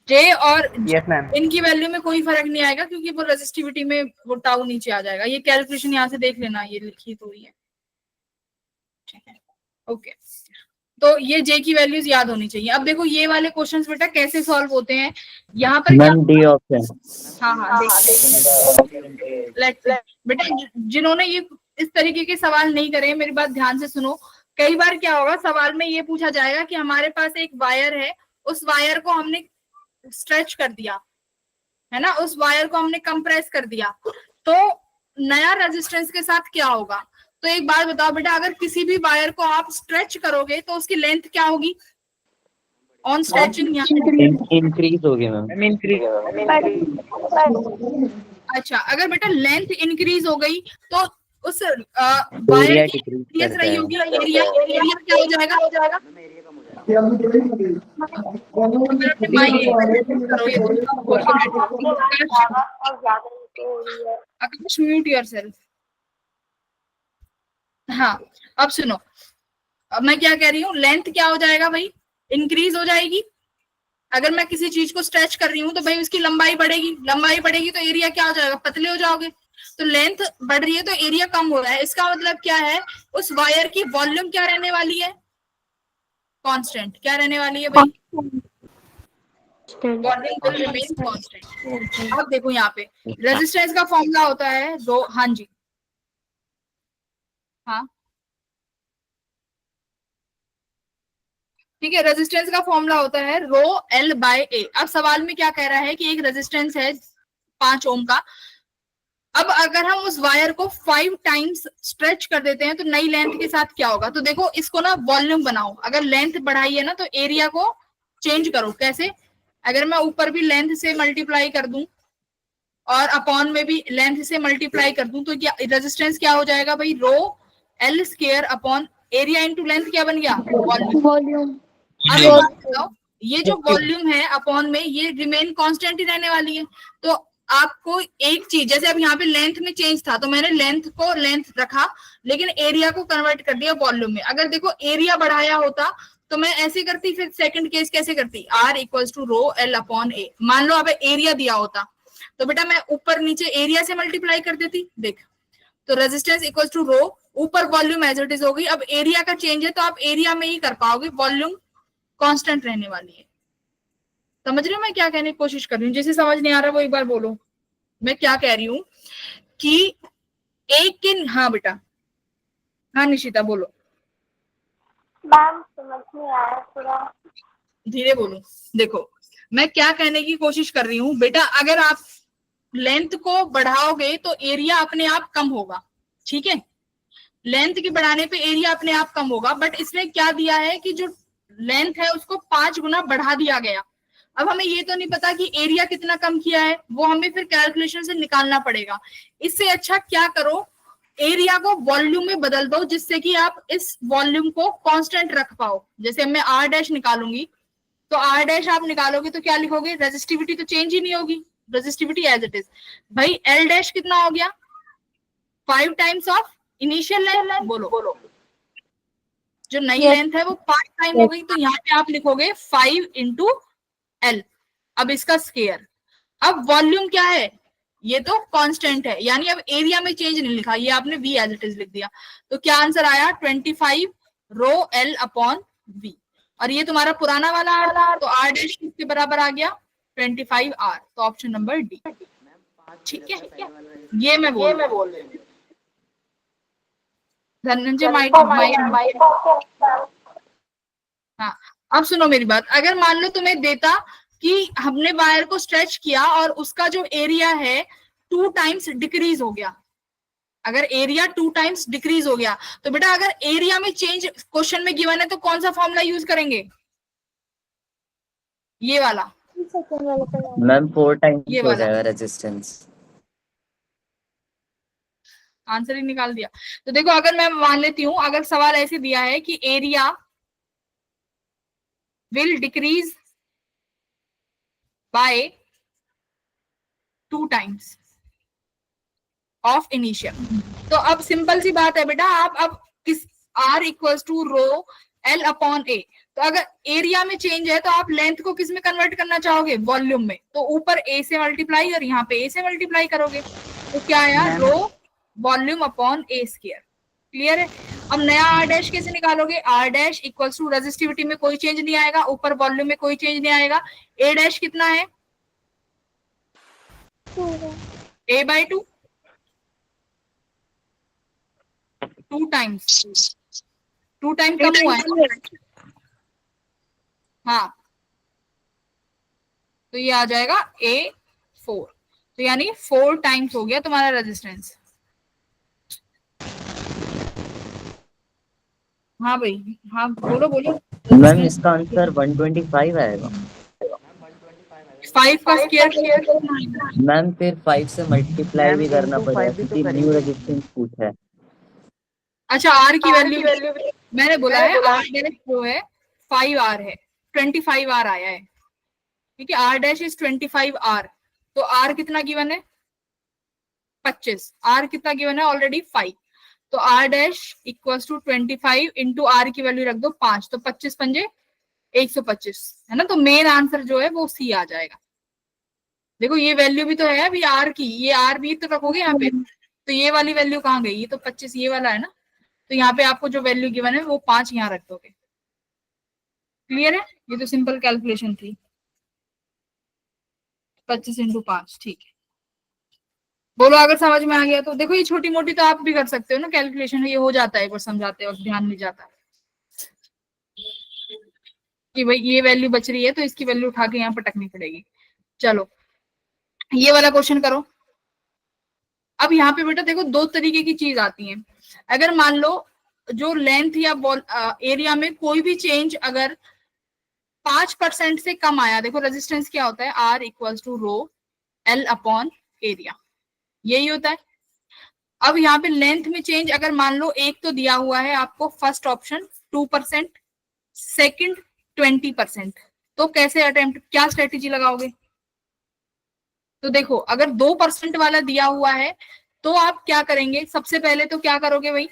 जे और यस मैम। इनकी वैल्यू में कोई फर्क नहीं आएगा क्योंकि वो रेजिस्टिविटी में वो टाउ नीचे आ जाएगा। ये कैलकुलेशन यहाँ से देख लेना, ये लिखी तो हुई है, ठीक है, ओके। तो ये जे की वैल्यूज याद होनी चाहिए। अब देखो ये वाले क्वेश्चंस बेटा कैसे सॉल्व होते हैं, यहाँ पर मैम डी ऑप्शन। हाँ बेटा जिन्होंने ये इस तरीके के सवाल नहीं करे, मेरी बात ध्यान से सुनो। कई बार क्या होगा, सवाल में ये पूछा जाएगा कि हमारे पास एक वायर है, उस वायर को हमने स्ट्रेच कर दिया है ना, उस वायर को हमने कंप्रेस कर दिया, तो नया रेजिस्टेंस के साथ क्या होगा। तो एक बात बताओ बेटा, अगर किसी भी वायर को आप स्ट्रेच करोगे तो उसकी लेंथ क्या होगी ऑन स्ट्रेचिंग? इंक्रीज होगी मैम। इंक्रीज। अच्छा, अगर बेटा लेंथ इंक्रीज हो गई तो उस वायर एरिया की डिक्रीज radius करता रही है। होगी, एरिया क्या हो जाएगा? आकाश म्यूट योरसेल्फ। हाँ, अब सुनो, अब मैं क्या कह रही हूँ, लेंथ क्या हो जाएगा भाई, इंक्रीज हो जाएगी। अगर मैं किसी चीज को स्ट्रेच कर रही हूँ तो भाई उसकी लंबाई बढ़ेगी, लंबाई बढ़ेगी तो एरिया क्या हो जाएगा, पतले हो जाओगे। तो लेंथ बढ़ रही है तो एरिया कम हो रहा है, इसका मतलब क्या है, उस वायर की वॉल्यूम क्या रहने वाली है, कांस्टेंट। क्या रहने वाली है भाई, वॉल्यूम विल रिमेन कांस्टेंट। अब देखो यहाँ पे रेजिस्टेंस का फॉर्मूला होता है रो, हाँ जी, हाँ ठीक है, रेजिस्टेंस का फॉर्मूला होता है रो एल बाय ए। अब सवाल में क्या कह रहा है कि एक रेजिस्टेंस है 5 ओम का, अब अगर हम उस वायर को 5 टाइम्स स्ट्रेच कर देते हैं तो नई लेंथ के साथ क्या होगा। तो देखो इसको ना वॉल्यूम बनाओ, अगर लेंथ बढ़ाई है ना तो एरिया को चेंज करो। कैसे, अगर मैं ऊपर भी लेंथ से मल्टीप्लाई कर दूं और अपॉन में भी लेंथ से मल्टीप्लाई कर दूं तो क्या रेजिस्टेंस क्या हो जाएगा भाई, रो L square upon area into length क्या बन गया, वॉल्यूम। अब एक बात बताओ, ये जो वॉल्यूम है अपॉन में ये रिमेन कांस्टेंट ही रहने वाली है। तो आपको एक चीज, जैसे अब यहाँ पे लेंथ में चेंज था तो मैंने लेंथ को लेंथ रखा लेकिन एरिया को कन्वर्ट कर दिया वॉल्यूम में। अगर देखो एरिया बढ़ाया होता तो मैं ऐसे करती, फिर सेकंड केस कैसे करती, R equals to rho L upon A. मान लो अब एरिया दिया होता तो बेटा मैं ऊपर नीचे एरिया से मल्टीप्लाई कर देती। देख, तो रेजिस्टेंस इक्वल्स टू रो, ऊपर वॉल्यूम एज इट इज हो गई। अब एरिया का चेंज है तो आप एरिया में ही कर पाओगे, वॉल्यूम कांस्टेंट रहने वाली है। समझ रहे हो मैं क्या कहने की कोशिश कर रही हूँ? जिसे समझ नहीं आ रहा वो एक बार बोलो। मैं क्या कह रही हूँ कि एक के, हाँ बेटा, हाँ निशिता बोलो। मैम समझ नहीं आया, थोड़ा धीरे बोलो। देखो मैं क्या कहने की कोशिश कर रही हूँ बेटा, अगर आप लेंथ को बढ़ाओगे तो एरिया अपने आप कम होगा, ठीक है, लेंथ के बढ़ाने पे एरिया अपने आप कम होगा। बट इसमें क्या दिया है कि जो लेंथ है उसको 5 गुना बढ़ा दिया गया। अब हमें ये तो नहीं पता कि एरिया कितना कम किया है, वो हमें फिर कैलकुलेशन से निकालना पड़ेगा। इससे अच्छा क्या करो, एरिया को वॉल्यूम में बदल दो जिससे कि आप इस वॉल्यूम को कांस्टेंट रख पाओ। जैसे मैं आर डैश निकालूंगी तो आर डैश आप निकालोगे तो क्या लिखोगे, रेजिस्टिविटी तो चेंज ही नहीं होगी, रेजिस्टिविटी एज इट इज। भाई एल डैश कितना हो गया, 5 टाइम्स ऑफ इनिशियल लेंथ। बोलो जो नई लेंथ है वो 5 टाइम हो गई, तो यहाँ पे आप लिखोगे 5 इंटू एल। अब इसका स्क्वायर। अब वॉल्यूम क्या है, ये तो कांस्टेंट है, यानी अब एरिया में चेंज नहीं लिखा, ये आपने वी एज इट इज लिख दिया। तो क्या आंसर आया, 25 रो एल अपॉन वी। और ये तुम्हारा पुराना वाला आर था तो आर डैश के बराबर आ गया 25 आर। तो ऑप्शन नंबर डी, ठीक है, ये मैं बोल रही हूँ। धनंजय हाँ, अब सुनो मेरी बात, अगर मान लो तुम्हें देता कि हमने वायर को स्ट्रेच किया और उसका जो एरिया है 2 टाइम्स डिक्रीज हो गया, अगर एरिया 2 टाइम्स डिक्रीज हो गया तो बेटा अगर एरिया में चेंज क्वेश्चन में गिवन है तो कौन सा फॉर्मूला यूज करेंगे, ये वाला मैम 4 टाइम्स ये हो वाला। जाएगा रेजिस्टेंस। आंसर ही निकाल दिया। तो देखो अगर मैं मान लेती हूं, अगर सवाल ऐसे दिया है कि area will decrease by 2 times of initial, तो अब सिंपल सी बात है बेटा, आप अब किस R equals to rho L upon A। तो अगर एरिया में चेंज है तो आप लेंथ को किस में कन्वर्ट करना चाहोगे, वॉल्यूम में, तो ऊपर A से मल्टीप्लाई और यहाँ पे A से मल्टीप्लाई करोगे, तो क्या आया, rho volume upon A square. Clear है। अब नया R डैश कैसे निकालोगे, R dash equals to resistivity में कोई चेंज नहीं आएगा, ऊपर वॉल्यूम में कोई चेंज नहीं आएगा, A डैश कितना है, A/2, 2 टाइम्स, 2 टाइम कम हुआ है। हाँ, तो ये आ जाएगा A4, तो यानी 4 टाइम्स हो गया तुम्हारा रेजिस्टेंस। हाँ भाई, हाँ बोलो बोलो। मैम इसका आंसर 125 आएगा। 5 का स्क्वायर, मैम फिर 5 से मल्टीप्लाई मैम भी करना 5 पड़ेगा भी तो क्योंकि न्यू करेंगे। रेजिस्टेंस पूछा है। अच्छा R की वैल्यू मैंने बोला है, R डैश जो है 5R है, 25R आया है, ठीक है, R डैश इज 25R, तो R कितना गिवन है, 25, R कितना गिवन है ऑलरेडी 5, तो R dash equals to 25 into R की वैल्यू रख दो 5, तो 25 पंजे 125 है ना, तो मेन आंसर जो है वो C आ जाएगा। देखो ये वैल्यू भी तो है अभी R की, ये R भी तो रखोगे यहाँ पे, तो ये वाली वैल्यू कहाँ गई, ये तो 25 ये वाला है ना, तो यहाँ पे आपको जो वैल्यू गिवन है वो 5 यहाँ रख दोगे। क्लियर है, ये तो सिंपल कैलकुलेशन थी, 25 इंटू 5, ठीक है। बोलो अगर समझ में आ गया तो। देखो ये छोटी मोटी तो आप भी कर सकते हो ना कैलकुलेशन, ये हो जाता है एक बार समझाते वक्त, ध्यान नहीं जाता कि भाई ये वैल्यू बच रही है तो इसकी वैल्यू उठा के यहाँ पटकनी पड़ेगी। चलो ये वाला क्वेश्चन करो। अब यहाँ पे बेटा देखो 2 तरीके की चीज आती है। अगर मान लो जो लेंथ या एरिया में कोई भी चेंज अगर 5% से कम आया, देखो रेजिस्टेंस क्या होता है, R equals to rho L upon area, यही होता है। अब यहाँ पे लेंथ में चेंज अगर मान लो एक तो दिया हुआ है आपको फर्स्ट ऑप्शन 2%, सेकंड 20%, तो कैसे अटेम्प्ट, क्या स्ट्रेटेजी लगाओगे। तो देखो अगर 2% वाला दिया हुआ है तो आप क्या करेंगे, सबसे पहले तो क्या करोगे भाई,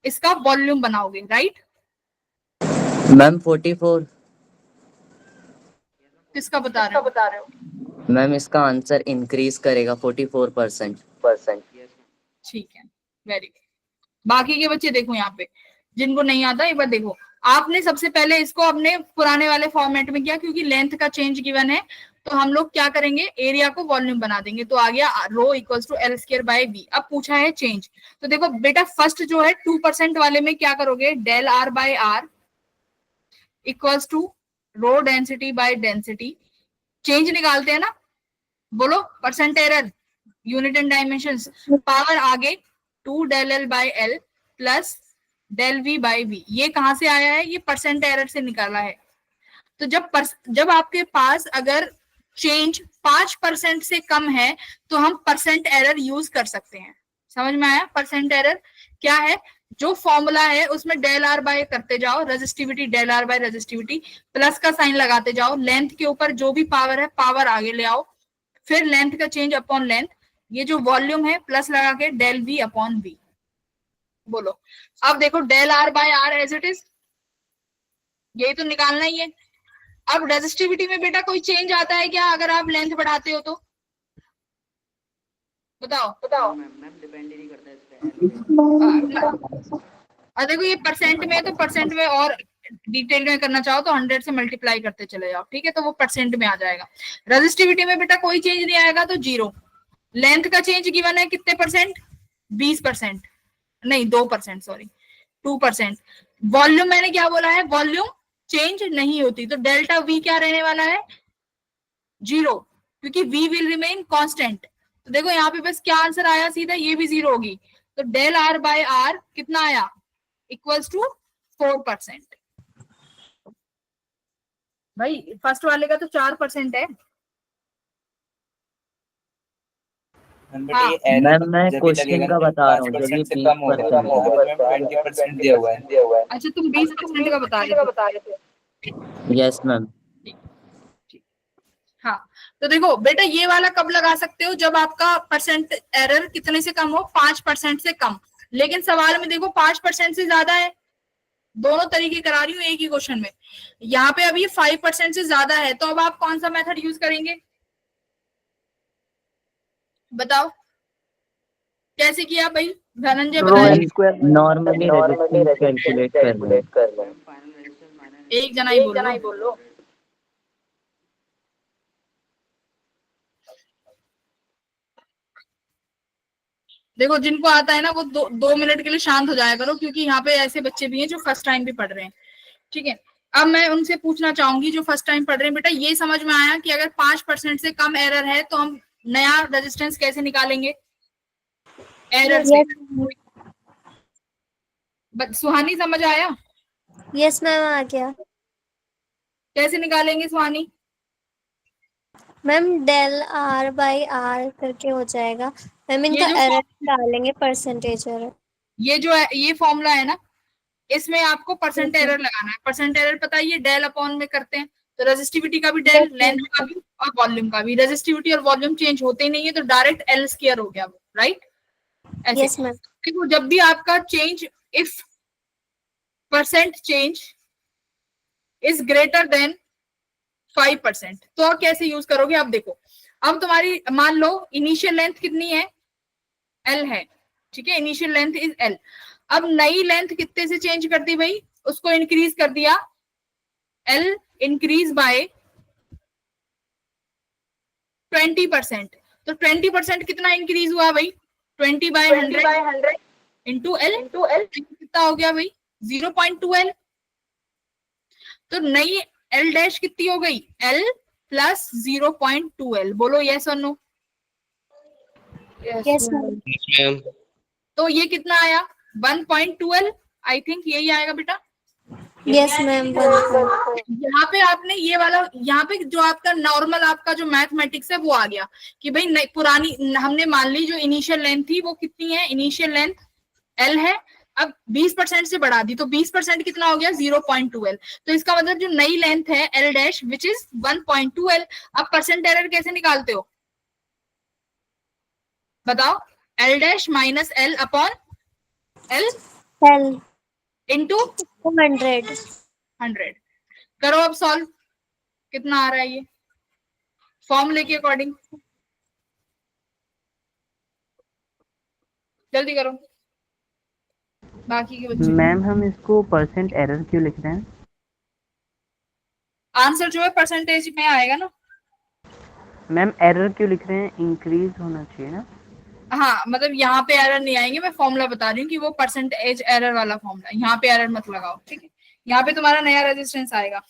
इसका वॉल्यूम बनाओगे, राइट। मैम 44। किसका बता रहे हो, मैम इसका आंसर इंक्रीज करेगा 44%। ठीक है, वेरी गुड। बाकी के बच्चे देखो यहाँ पे जिनको नहीं आता एक बार देखो, आपने सबसे पहले इसको अपने पुराने वाले फॉर्मेट में किया, क्योंकि लेंथ का चेंज गिवन है तो हम लोग क्या करेंगे, एरिया को वॉल्यूम बना देंगे, तो आ गया rho equals to L square by V। अब पूछा है चेंज, तो देखो बेटा फर्स्ट जो है 2% वाले में क्या करोगे, del R by R equals to rho density by density, change निकालते हैं ना, बोलो percent error, unit and dimensions, power आगे 2 del L by L plus del V by V, ये कहां से आया है, ये परसेंट एरर से निकाला है। तो जब आपके पास अगर चेंज 5% से कम है तो हम परसेंट एरर यूज कर सकते हैं। समझ में आया, परसेंट एरर क्या है, जो फॉर्मूला है उसमें डेल R बाय करते जाओ, resistivity del R by resistivity, plus का साइन लगाते जाओ, लेंथ के ऊपर जो भी पावर है पावर आगे ले आओ, फिर लेंथ का चेंज अपॉन लेंथ, ये जो वॉल्यूम है प्लस लगा के डेल V अपॉन V। बोलो अब देखो del R by R as it is, यही तो निकालना ही है। अब रेजिस्टिविटी में बेटा कोई चेंज आता है क्या अगर आप लेंथ बढ़ाते हो तो, बताओ। मैम डिपेंड ही नहीं करता इस पे। देखो ये परसेंट में है तो परसेंट में, और डिटेल में करना चाहो तो 100 से मल्टीप्लाई करते चले जाओ, ठीक है, तो वो परसेंट में आ जाएगा। रेजिस्टिविटी में बेटा कोई चेंज नहीं आएगा तो 0। लेंथ का चेंज गिवन है कितने परसेंट, 20%, नहीं 2%, सॉरी 2%। वॉल्यूम मैंने क्या बोला है, वॉल्यूम चेंज नहीं होती, तो डेल्टा V क्या रहने वाला है, 0, क्योंकि V विल रिमेन कांस्टेंट। तो देखो यहाँ पे बस क्या आंसर आया सीधा, ये भी 0 होगी, तो डेल R बाय R कितना आया, इक्वल्स टू 4%। भाई फर्स्ट वाले का तो 4% है। मैम मैं क्वेश्चन का बता रहा हूँ, जब ये 20% दिया हुआ है। अच्छा तुम 20% का बता रहे थे। Yes ma'am. हाँ तो देखो बेटा ये वाला कब लगा सकते हो, जब आपका परसेंट एरर कितने से कम हो, 5% से कम। लेकिन सवाल में देखो 5% से ज्यादा है, दोनों तरीके करा रही हूँ एक ही क्वेश्चन में। यहाँ पे अभी 5% से ज्यादा है, तो अब आप कौन सा मेथड यूज करेंगे बताओ, कैसे किया भाई? धनंजय बताइए। नॉर्मली रेजिस्टेंस कैलकुलेट कर लें। एक जना ही बोलो। देखो जिनको आता है ना वो 2 मिनट के लिए शांत हो जाया करो, क्योंकि यहाँ पे ऐसे बच्चे भी हैं जो फर्स्ट टाइम भी पढ़ रहे हैं, ठीक है। अब मैं उनसे पूछना चाहूंगी जो फर्स्ट टाइम पढ़ रहे हैं, बेटा ये समझ में आया कि अगर 5% से कम एरर है तो हम नया रेजिस्टेंस कैसे निकालेंगे एरर से? सुहानी समझ आया? यस मैम आ गया। कैसे निकालेंगे Suhani? Ma'am del R by R करके हो जाएगा मैम, इनका एरर निकालेंगे, परसेंटेज एरर। ये जो है ये फॉर्मूला है ना, इसमें आपको परसेंट एरर लगाना है। परसेंट एरर पता है ये डेल अपॉन में करते हैं, तो रेजिस्टिविटी का भी डेल, लेंथ का भी और वॉल्यूम का भी। रेजिस्टिविटी और वॉल्यूम चेंज होते ही नहीं है, तो डायरेक्ट एल स्क्वायर हो गया वो, राइट? ऐसे यस मैम। देखो जब भी आपका change, if percent change is greater than 5%, तो कैसे यूज करोगे? अब देखो, अब तुम्हारी मान लो इनिशियल लेंथ कितनी है? एल है, ठीक है, इनिशियल लेंथ इज एल। अब नई लेंथ कितने से चेंज कर दी भाई? उसको इंक्रीज कर दिया, एल इंक्रीज बाय 20%। तो 20% कितना इंक्रीज हुआ भाई? 20/100 इंटू एल कितना हो गया भाई? 0.2L। तो नई एल डैश कितनी हो गई? L plus 0.2L। बोलो यस और no. Yes ma'am. Yes, ma'am. तो ये कितना आया? 1.2L। आई थिंक यही आएगा बेटा। Yes ma'am. यहाँ पे आपने ये वाला, यहाँ पे जो आपका नॉर्मल आपका जो मैथमेटिक्स है वो आ गया कि भाई पुरानी हमने मान ली जो इनिशियल लेंथ थी वो कितनी है? इनिशियल लेंथ एल है, अब 20% से बढ़ा दी, तो 20% कितना हो गया? 0.2L। तो इसका मतलब जो नई लेंथ है L dash which is 1.2L। अब परसेंट एरर कैसे निकालते हो बताओ? L dash minus L upon L into 100। करो अब सॉल्व, कितना आ रहा है ये फॉर्मूले के अकॉर्डिंग? जल्दी करो बाकी के बच्चे। मैम हम इसको परसेंट एरर क्यों लिख रहे हैं? आंसर जो है परसेंटेज में आएगा ना। मैम एरर क्यों लिख रहे हैं? इंक्रीज होना चाहिए ना। हाँ मतलब यहाँ पे एरर नहीं आएंगे, मैं फॉर्मूला बता रही हूँ कि वो परसेंटेज एरर वाला फॉर्मूला, यहाँ पे एरर मत लगाओ, ठीक है। यहाँ पे तुम्हारा नया रेजिस्टेंस आएगा।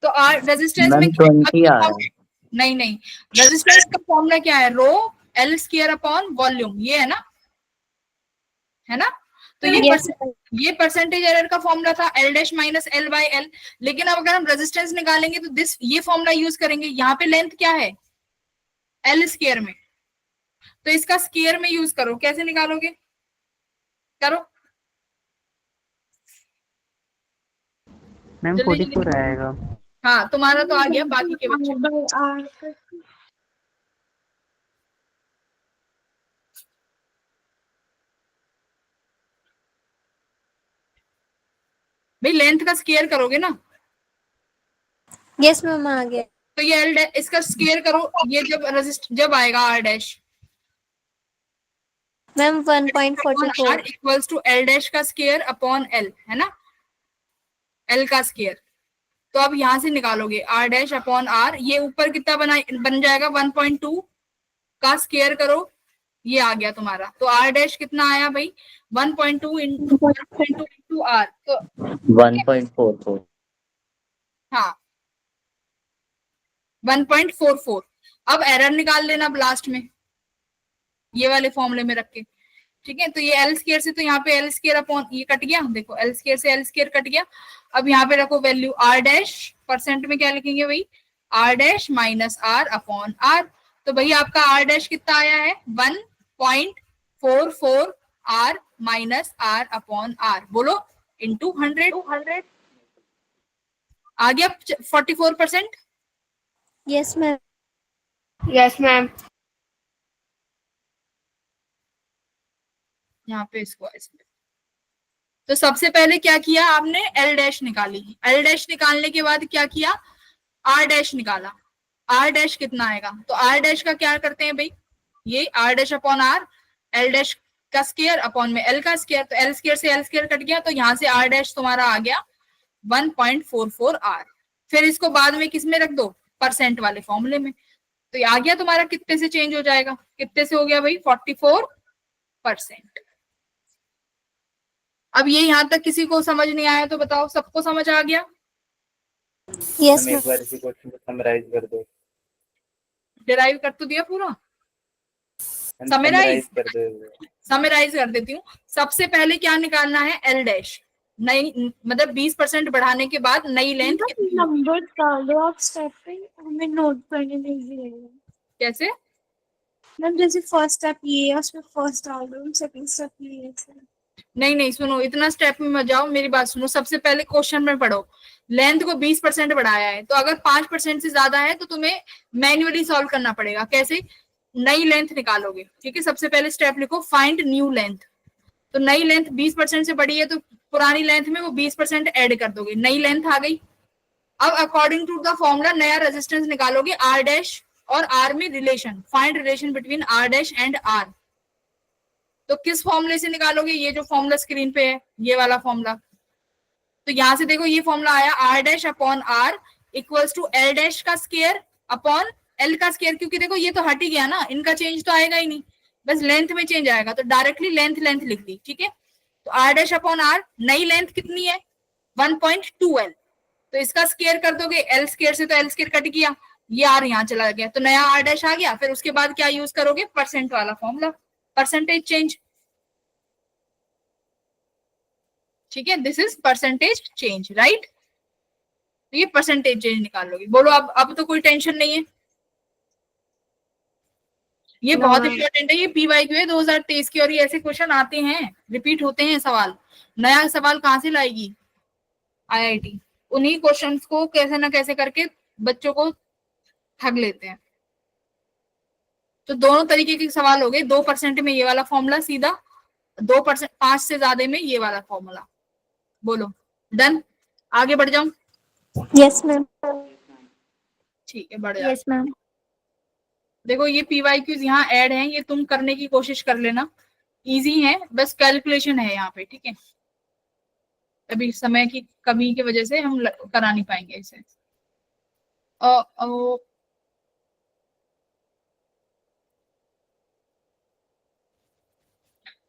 तो रेजिस्टेंस में 20 आ रहा है। नहीं, रेजिस्टेंस का फॉर्मूला क्या है? रो एल स्क्वायर अपॉन वॉल्यूम, ये है ना? तो ये परसेंटेज एरर का फॉर्मूला था, L dash minus L by L. लेकिन अब अगर हम रेजिस्टेंस निकालेंगे तो ये फॉर्मूला यूज करेंगे। यहाँ पे लेंथ क्या है? एल स्क्वायर में, तो इसका स्क्वायर में यूज करो। कैसे निकालोगे? करो मैम 44 आएगा। हाँ तुम्हारा तो आ गया, बाकी के बच्चे भाई लेंथ का स्क्वायर करोगे ना? यस मैम आ गया। तो ये एल इसका स्क्वायर करो, ये जब आएगा R dash ma'am 1.44 R equals to L dash का स्क्वायर अपॉन एल, है ना? एल का स्क्वायर। तो अब यहां से निकालोगे आर डैश अपॉन आर, ये ऊपर कितना बन जाएगा? 1.2 का स्क्वायर करो, ये आ गया तुम्हारा। तो आर डैश कितना आया भाई? 1.2 इंटू आर, तो 1.44। हाँ 1.44। अब एरर निकाल लेना लास्ट में ये वाले फॉर्मूले में रख के, ठीक है। तो ये एल स्क्वायर से, तो यहाँ पे एल स्क्वायर अपॉन ये कट गया, देखो एल स्क्वायर से एल स्क्वायर कट गया। अब यहाँ पे रखो वैल्यू आर डैश, परसेंट में क्या लिखेंगे भाई? R dash minus R upon R. तो भाई आपका आर डैश कितना आया है? 1.44 R minus R upon R, बोलो इंटू 100 आ गया 44%। Yes ma'am. Yes ma'am. यहाँ पे इसको ऐसे। तो सबसे पहले क्या किया आपने, एल डैश निकाली। एल डैश निकालने के बाद क्या किया, आर डैश निकाला। आर डैश कितना आएगा, तो आर डैश का क्या करते हैं भाई, ये R dash upon R, L dash का स्क्वायर अपॉन में एल का स्क्वायर, तो एल स्क्वायर से एल स्क्वायर कट गया, तो यहाँ से आर डैश तुम्हारा आ गया 1.44 आर। फिर इसको बाद में किस में रख दो, परसेंट वाले फॉर्मूले में। तो ये आ गया तुम्हारा, कितने से चेंज हो जाएगा, कितने से हो गया भाई, 44%। अब ये यहाँ तक किसी को समझ नहीं आया तो बताओ, सबको समझ आ गया? यस मैम एक बार इसी क्वेश्चन को समराइज कर दो। डिराइव कर तो दिया पूरा, समराइज कर दो। समराइज कर देती हूँ। सबसे पहले क्या निकालना है, एल डैश, नई मतलब 20% बढ़ाने के बाद नई लेंथ कितनी, नंबर डाल दो आप स्टेप पे, हमें नोट करने में इजी रहेगा। कैसे? मैम जैसे फर्स्ट स्टेप ये है, उसमें फर्स्ट डाल दो, सेकंड स्टेप ये है ऐसे। नहीं सुनो, इतना स्टेप में मत जाओ, मेरी बात सुनो। सबसे पहले क्वेश्चन में पढ़ो, लेंथ को 20% बढ़ाया है, तो अगर 5% से ज्यादा है तो तुम्हें मैन्युअली सॉल्व करना पड़ेगा। कैसे, नई लेंथ निकालोगे, ठीक है। सबसे पहले स्टेप लिखो, फाइंड न्यू लेंथ। तो नई लेंथ 20% से बड़ी है तो पुरानी लेंथ में वो 20% ऐड कर दोगे, नई लेंथ आ गई। अब अकॉर्डिंग टू द फॉर्मूला नया रेजिस्टेंस निकालोगे, आर डैश और आर में relation, find relation between R dash and R. तो किस फॉर्मूले से निकालोगे, ये जो फॉर्मूला स्क्रीन पे है, ये वाला फॉर्मूला। तो यहां से देखो ये फॉर्मूला आया, R dash upon R equals to L dash का स्क्वायर अपॉन एल का स्क्वायर, क्योंकि देखो ये तो हट ही गया ना, इनका चेंज तो आएगा ही नहीं, बस लेंथ में चेंज आएगा, तो डायरेक्टली लेंथ लिख दी, ठीक है। तो आर डैश अपॉन आर, नई लेंथ कितनी है 1.2 एल, तो इसका स्क्वायर कर दोगे, एल स्क्वायर से तो एल स्क्वायर कट गया, ये आर यहाँ चला गया, तो नया आर डैश आ गया। फिर उसके बाद क्या यूज करोगे, परसेंट वाला फॉर्मूला, परसेंटेज चेंज, ठीक है। This is percentage change, right. तो ये परसेंटेज चेंज निकाल लोगे। बोलो अब तो कोई टेंशन नहीं है, ये बहुत इंपॉर्टेंट है, ये पीवाईक्यू है 2023 की, और ये ऐसे क्वेश्चन आते हैं, रिपीट होते हैं सवाल। नया सवाल कहाँ से लाएगी आईआईटी, उन्हीं क्वेश्चंस को कैसे ना कैसे करके बच्चों को ठग लेते हैं। तो दोनों तरीके के सवाल हो गए, 2% में ये वाला फॉर्मूला सीधा, 2% 5 से ज्यादा में ये वाला फॉर्मूला। बोलो डन, आगे बढ़ जाऊं? Yes ma'am. ठीक है, बढ़ जाओ। Yes ma'am. देखो ये पीवाईक्यूज यहाँ ऐड हैं, ये तुम करने की कोशिश कर लेना, इजी है, बस कैलकुलेशन है यहाँ पे, ठीक है। अभी समय की कमी की वजह से हम करा नहीं पाएंगे इसे।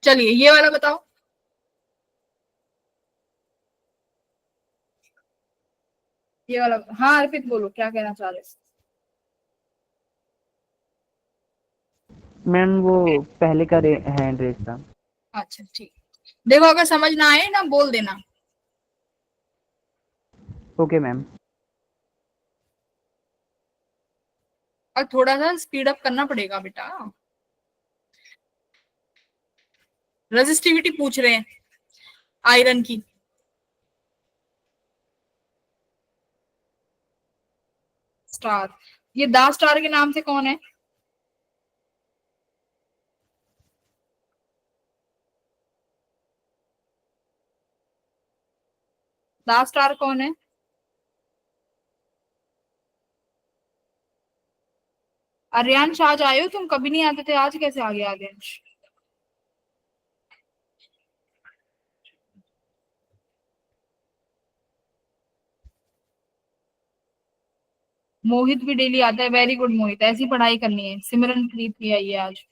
चलिए ये वाला बताओ, ये वाला। हाँ अर्पित बोलो, क्या कहना चाह रहे? मैम वो पहले का हैंड रेस था। अच्छा ठीक, देखो अगर समझ ना आए ना बोल देना। Okay ma'am. और थोड़ा सा स्पीड अप करना पड़ेगा बेटा। रेजिस्टिविटी पूछ रहे हैं आयरन की, स्टार, ये दा स्टार के नाम से कौन है? दा स्टार कौन है? आर्यांश आज आए हो तुम, कभी नहीं आते थे, आज कैसे आ गया आर्यांश? मोहित भी डेली आता है, वेरी गुड मोहित, ऐसी पढ़ाई करनी है। सिमरन प्रीत भी आई है आज।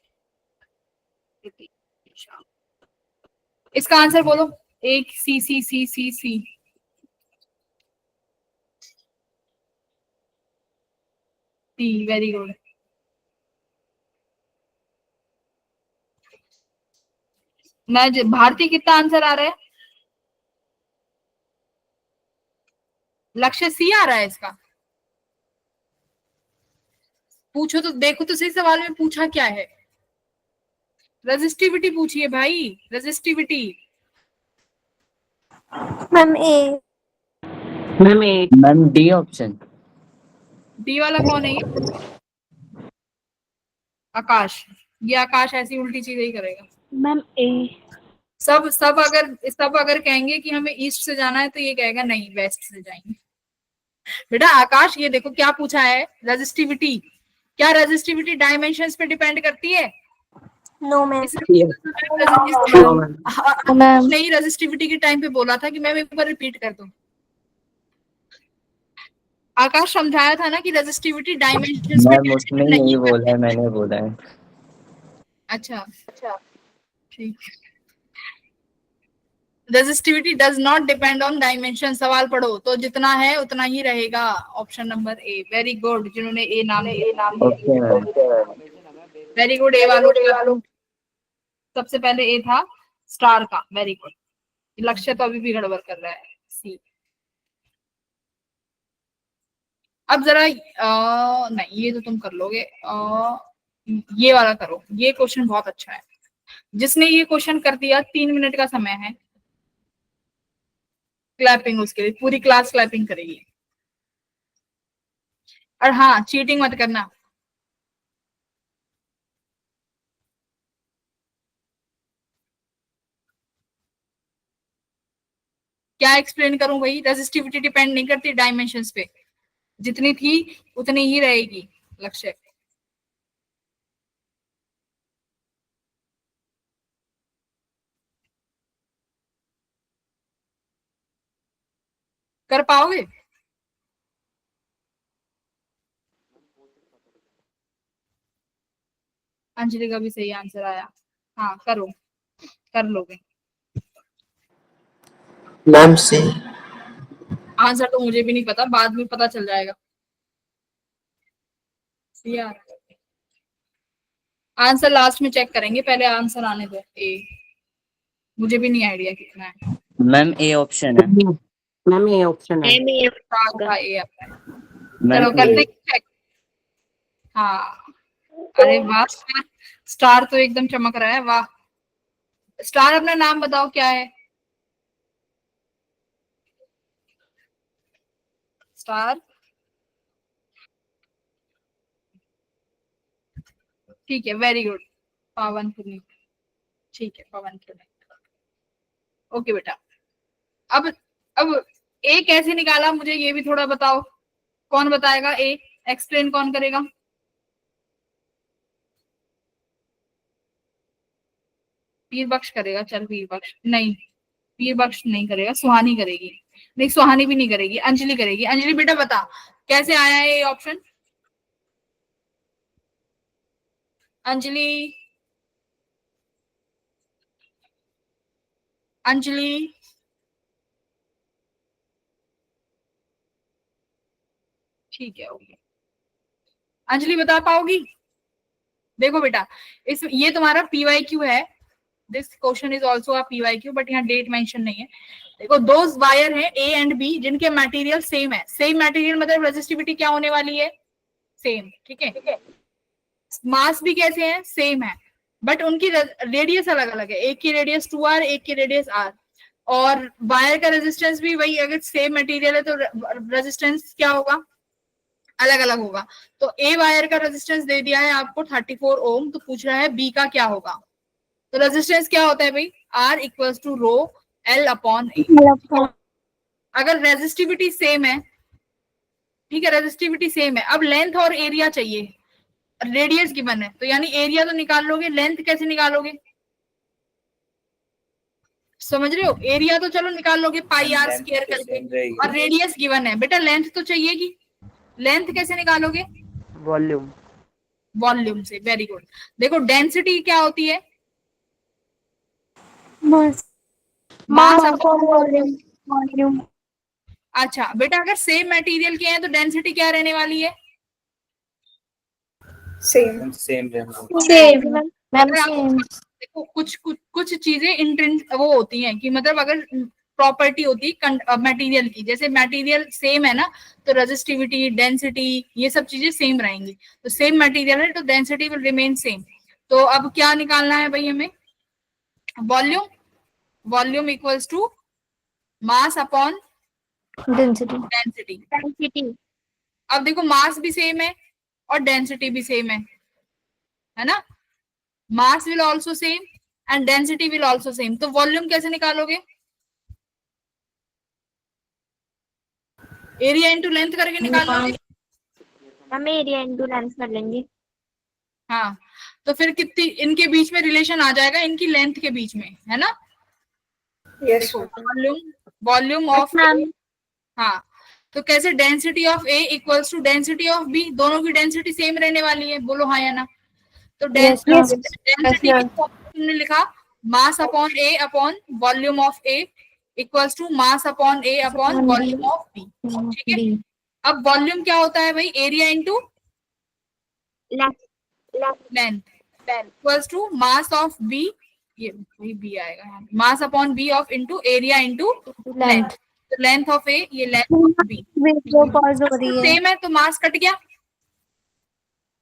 इसका आंसर बोलो, एक सी सी सी सी सी सी, वेरी गुड। मैं भारती कितना आंसर आ रहा है? लक्ष्य सी आ रहा है इसका। पूछो तो देखो तो सही, सवाल में पूछा क्या है? रेजिस्टिविटी पूछिए भाई, resistivity. Ma'am A. Ma'am D option. D वाला कौन है ये? आकाश, ये आकाश ऐसी उल्टी चीजें ही करेगा। मैम ए। सब अगर कहेंगे कि हमें ईस्ट से जाना है तो ये कहेगा नहीं वेस्ट से जाएंगे। बेटा आकाश ये देखो क्या पूछा है, रेजिस्टिविटी। क्या रेजिस्टिविटी डायमेंशंस पे डिपेंड करती है? No ma'am. नहीं, रेजिस्टिविटी के टाइम पे बोला था कि मैं एक बार रिपीट कर दूं। आकाश समझाया था ना कि रेजिस्टिविटी डायमेंशंस पे मैम उसने नहीं बोला है, मैंने बोला है। अच्छा ठीक। Resistivity does not depend on dimension. सवाल पढ़ो तो जितना है उतना ही रहेगा। Option number A. Very good जिन्होंने ए नाम दिया। Okay ma'am. वेरी गुड ए वालों। सबसे पहले ए था स्टार का। Very good. लक्ष्य तो अभी भी गड़बड़ कर रहा है। सी। अब जरा नहीं ये तो तुम कर लोगे। ये वाला करो। ये क्वेश्चन बहुत अच्छा है। जिसने ये क्वेश्चन कर दिया 3 मिनट का समय है। क्लैपिंग उसके लिए पूरी क्लास क्लैपिंग करेगी। और हाँ चीटिंग मत करना। क्या एक्सप्लेन करूं भाई? रेजिस्टिविटी डिपेंड नहीं करती डायमेंशंस पे। जितनी थी उतनी ही रहेगी। लक्ष्य कर पाओगे? अंजलि का भी सही आंसर आया। हाँ करो, कर लोगे। मैम सी। आंसर तो मुझे भी नहीं पता, बाद में पता चल जाएगा। यार आंसर लास्ट में चेक करेंगे, पहले आंसर आने दो। ए मुझे भी नहीं आइडिया कितना है। मैम ए ऑप्शन है। मैम ये ऑप्शन है। ए चलो करते चेक। हाँ अरे वाह स्टार तो एकदम चमक रहा है। वाह स्टार अपना नाम बताओ क्या है? स्टार ठीक है वेरी गुड। पवन पुनीत ठीक है। पवन पुनीत ओके बेटा। अब ए कैसे निकाला मुझे ये भी थोड़ा बताओ। कौन बताएगा? ए एक्सप्लेन कौन करेगा? वीर बख्श करेगा। चल वीर बख्श नहीं, वीर बख्श नहीं करेगा, सुहानी करेगी। नहीं सुहानी भी नहीं करेगी, अंजलि करेगी। अंजलि बेटा बता कैसे आया है ये ऑप्शन? अंजलि अंजलि ठीक है ओके। अंजलि बता पाओगी? देखो बेटा इस ये तुम्हारा पीवाईक्यू है। This question is also a PYQ but यहाँ डेट मेंशन नहीं है। देखो दो वायर हैं ए एंड बी जिनके मटेरियल सेम है। सेम मटेरियल मतलब रेजिस्टिविटी क्या होने वाली है? सेम। ठीक है। मास भी कैसे है? सेम है बट उनकी रेडियस अलग अलग है। एक की रेडियस 2r एक की रेडियस r। और वायर का रेजिस्टेंस भी वही, अगर सेम मटेरियल है तो रेजिस्टेंस क्या होगा? अलग अलग होगा। तो ए वायर का रेजिस्टेंस दे दिया है आपको 34 ओम। तो पूछ रहा है बी का क्या होगा। तो रेजिस्टेंस क्या होता है भाई? R equals to rho L upon A. अगर रेजिस्टिविटी सेम है, ठीक है रेजिस्टिविटी सेम है, अब लेंथ और एरिया चाहिए। रेडियस गिवन है तो यानी एरिया तो निकाल लोगे, लेंथ कैसे निकालोगे? समझ रहे हो? एरिया तो चलो निकाल लोगे पाई आर स्क्वायर करके, और रेडियस गिवन है। बेटा लेंथ तो चाहिएगी। लेंथ कैसे निकालोगे? वॉल्यूम। वॉल्यूम से। Very good. देखो डेंसिटी क्या होती है? मास अपॉन वॉल्यूम। अच्छा बेटा अगर सेम मटेरियल के हैं तो डेंसिटी क्या रहने वाली है? सेम देखो कुछ चीजें वो होती हैं कि मतलब अगर प्रॉपर्टी होती है मटेरियल की, जैसे मटेरियल सेम है ना तो रेजिस्टिविटी डेंसिटी ये सब चीजें सेम रहेंगी। तो सेम मटेरियल है तो डेंसिटी विल रिमेन सेम। तो अब क्या निकालना है भाई हमें? Volume. Volume equals to mass upon density. अब देखो मास भी सेम है और डेंसिटी भी सेम है ना? Mass will also same and density will also same. तो वॉल्यूम कैसे निकालोगे? एरिया इंटू लेंथ करके निकाल लोगे। हम एरिया इंटू लेंथ कर लेंगे। हाँ, तो फिर कितनी इनके बीच में रिलेशन आ जाएगा, इनकी लेंथ के बीच में, है ना? Yes. Volume of ma'am. हाँ, तो कैसे density of A equals to density of B, दोनों की डेंसिटी सेम रहने वाली है, बोलो हाँ या ना? तो Yes, ma'am. डेंसिटी हमने लिखा mass upon A upon volume of A equals to mass upon A upon volume of B. ठीक है, अब वॉल्यूम क्या होता है भाई? Area into length equals to mass of B, ये बी आएगा यहाँ, mass upon B of into area into length. तो लेंथ ऑफ ए, ये length of B video pause हो रही है। सेम है तो मास कट गया,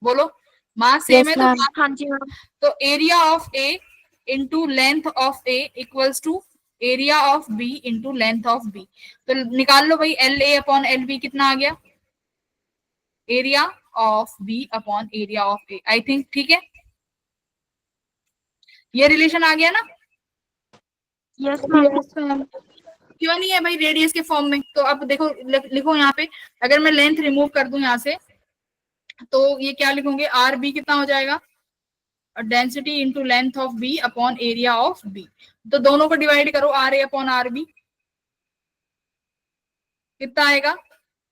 बोलो मास सेम Yes, है तो ma'am. mass- हाँ जी मैम। तो area of A into length of A equals to area of B into length of B. तो निकाल लो भाई, L A upon L B कितना आ गया? Area of B upon area of A. I think ठीक है, ये रिलेशन आ गया ना? Yes ma'am. क्यों नहीं है भाई रेडियस के फॉर्म में? तो अब देखो लिखो यहाँ पे, अगर मैं लेंथ रिमूव कर दूं यहाँ से तो ये क्या लिखोगे? आर बी कितना हो जाएगा? Density into length of B upon area of B. तो दोनों को डिवाइड करो, R A upon R B कितना आएगा?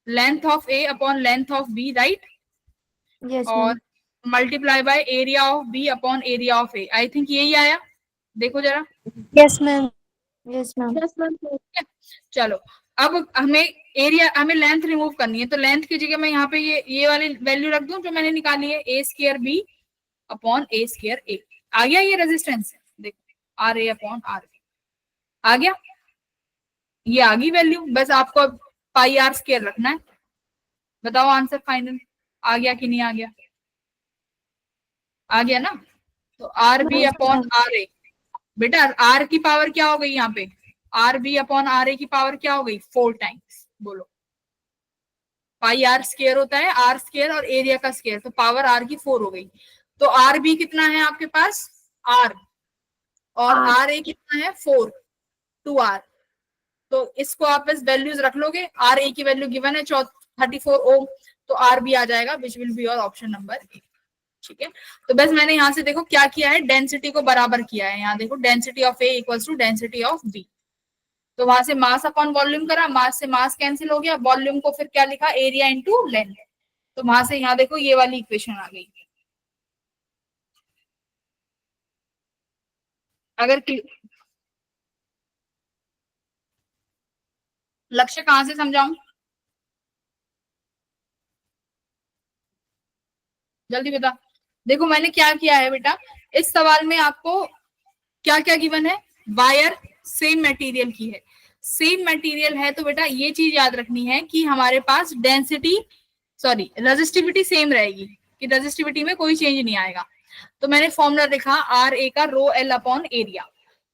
Length of A upon length of B, right? Yes, और ma'am. Multiply by area of B upon area of A. I think यही आया, देखो जरा। Yes, ma'am. Yes, ma'am. चलो, अब हमें लेंथ रिमूव करनी है, तो लेंथ की जगह मैं यहाँ पे ये वाली वैल्यू रख दूं जो मैंने निकाली है, A square B upon A square A. आ गया ये रेजिस्टेंस, देखो R A upon R B आ गया, ये आ गई वैल्यू। बस आपको अब पाई आर स्क्वायर रखना है। बताओ आंसर फाइनल आ गया कि नहीं आ गया? आ गया ना? तो आर बी अपॉन आर ए, बेटा आर की पावर क्या हो गई यहाँ पे? आर बी अपॉन आर ए की पावर क्या हो गई? 4 टाइम्स। बोलो, पाई आर स्क्वायर होता है, आर स्क्वायर और एरिया का स्क्वायर, तो पावर आर की 4 हो गई। तो आर बी कितना है आपके पास? आर, और आर ए कितना है? 4, 2 आर। तो इसको आप बस वैल्यूज रख लोगे, आर ए की वैल्यू गिवन है 34 ओम, तो आर बी आ जाएगा, which will be your option number A. ठीक है, तो बस मैंने यहाँ से देखो क्या किया है, डेंसिटी को बराबर किया है। यहाँ देखो density of A equals to density of B, तो वहां से मास अपॉन वॉल्यूम करा, मास से मास कैंसिल हो गया, वॉल्यूम को फिर क्या लिखा? Area into length. तो वहां से यहाँ देखो ये वाली इक्वेशन आ गई। अगर लक्ष्य कहां से समझाऊं? जल्दी बता। देखो मैंने क्या किया है बेटा, इस सवाल में आपको क्या क्या गिवन है? वायर सेम मटेरियल की है, सेम मटेरियल है, तो बेटा ये चीज याद रखनी है कि हमारे पास रेजिस्टिविटी सेम रहेगी, कि रेजिस्टिविटी में कोई चेंज नहीं आएगा। तो मैंने फॉर्मूला लिखा आर ए का रो एल अपॉन एरिया।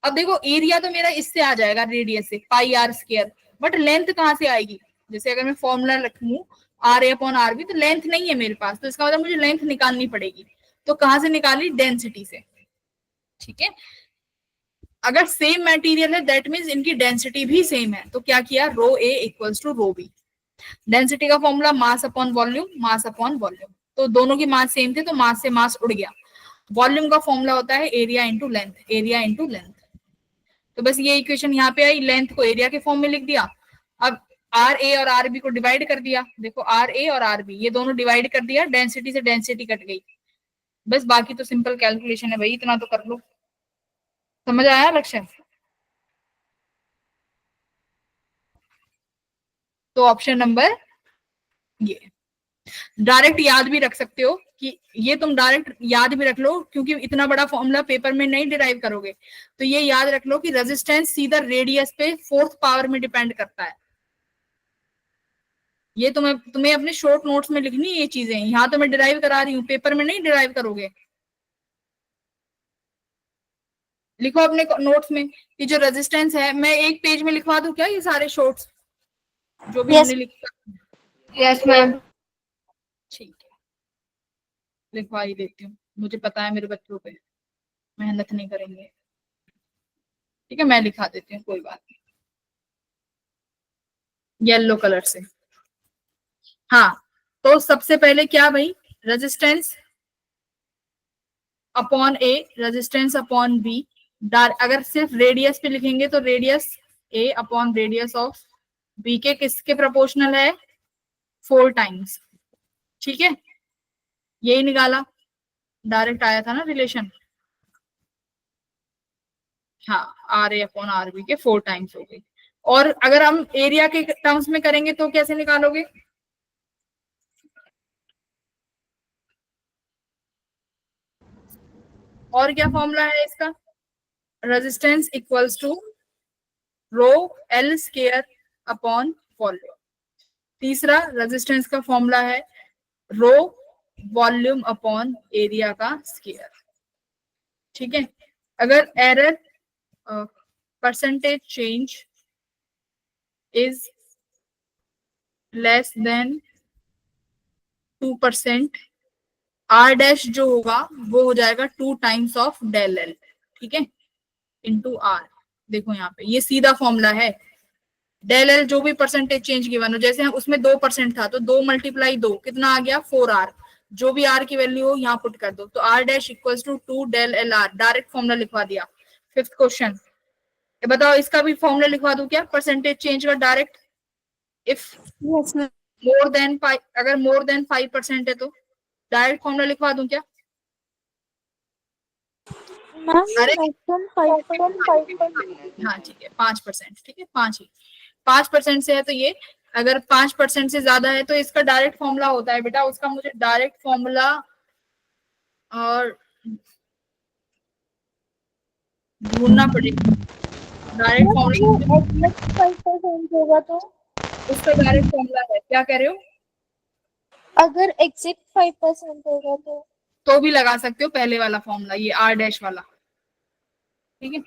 अब देखो एरिया तो मेरा इससे आ जाएगा, रेडियस से, pi R square, but length कहाँ से आएगी? जैसे अगर मैं फॉर्मूला रखूं R A upon R B, तो लेंथ नहीं है मेरे पास, तो इसका मतलब मुझे लेंथ निकालनी पड़ेगी। तो कहाँ से निकाली? डेंसिटी से। ठीक है, अगर सेम मटेरियल है दैट मींस इनकी डेंसिटी भी सेम है, तो क्या किया? Rho A equals to rho B. Density का formula mass upon volume, mass upon volume, तो दोनों की मास सेम थे, तो मास से मास उड़ गया। वॉल्यूम का फॉर्मूला होता है area into length, area into length. तो बस ये इक्वेशन यहाँ पे आई, लेंथ को एरिया के फॉर्म में लिख दिया। अब आर ए और आर बी को डिवाइड कर दिया, देखो आर ए और आर बी ये दोनों डिवाइड कर दिया, डेंसिटी से डेंसिटी कट गई। बस बाकी तो सिंपल कैलकुलेशन है भाई, इतना तो कर लो। समझ आया लक्ष्य? तो ऑप्शन नंबर ये, डायरेक्ट याद भी रख सकते हो कि ये तुम डायरेक्ट याद भी रख लो, क्योंकि इतना बड़ा फॉर्मूला पेपर में नहीं डिराइव करोगे, तो ये याद रख लो कि रेजिस्टेंस सीधा रेडियस पे 4th पावर में डिपेंड करता है। ये तुम्हें अपने शॉर्ट नोट्स में लिखनी है ये चीजें, यहाँ तो मैं डिराइव करा रही हूँ, पेपर में नहीं डिराइव करोगे। लिखो अपने नोट्स में कि जो रेजिस्टेंस है, मैं एक पेज में लिखवा दूं क्या ये सारे शॉर्ट्स जो भी हमने लिखा? Yes, ma'am. ठीक है, लिखवा ही देती हूँ, मुझे पता है मेरे बच्चों पे मेहनत नहीं करेंगे। ठीक है, मैं लिखा देती हूँ, कोई बात नहीं, येलो कलर से। हाँ, तो सबसे पहले क्या भाई, resistance upon A, resistance upon B. अगर सिर्फ रेडियस पे लिखेंगे तो radius A upon radius of B के किसके प्रोपोर्शनल है, 4 टाइम्स। ठीक है, यही निकाला, डायरेक्ट आया था ना रिलेशन। हाँ, R A upon R B के 4 टाइम्स हो गई। और अगर हम एरिया के टर्म्स में करेंगे तो कैसे निकालोगे, और क्या फॉर्मूला है इसका, resistance equals to rho L square upon volume. तीसरा रेजिस्टेंस का फॉर्मूला है रो वॉल्यूम अपॉन एरिया का स्क्वायर। ठीक है, अगर error percentage change is less than 2%, R dash जो होगा वो हो जाएगा 2 टाइम्स ऑफ डेल एल, ठीक है, इंटू आर। देखो यहाँ पे ये सीधा फॉर्मूला है, डेल एल जो भी परसेंटेज चेंज गिवन हो, जैसे उसमें 2% था तो 2 × 2 कितना आ गया, 4r। जो भी r की वैल्यू हो यहाँ पुट कर दो, तो r dash equals to 2 del L R, direct formula लिखवा दिया। 5th क्वेश्चन, बताओ इसका भी फॉर्मूला लिखवा दूं क्या, परसेंटेज चेंज का direct, if yes ma'am. More than 5, अगर मोर देन 5% है तो डायरेक्ट फॉर्मूला लिखवा दूं क्या, अरे हाँ ठीक है 5%, ठीक है 5 ही, 5% से है तो ये, अगर 5% से ज्यादा है तो इसका डायरेक्ट फॉर्मूला होता है बेटा, उसका मुझे डायरेक्ट फॉर्मूला और ढूंढना पड़ेगा। डायरेक्ट फॉर्मूला 5% होगा तो, उसका डायरेक्ट फॉर्मूला है, क्या कह रहे हो, अगर एग्जैक्ट 5% होगा तो भी लगा सकते हो पहले वाला फॉर्मूला, ये आर डैश वाला, ठीक है,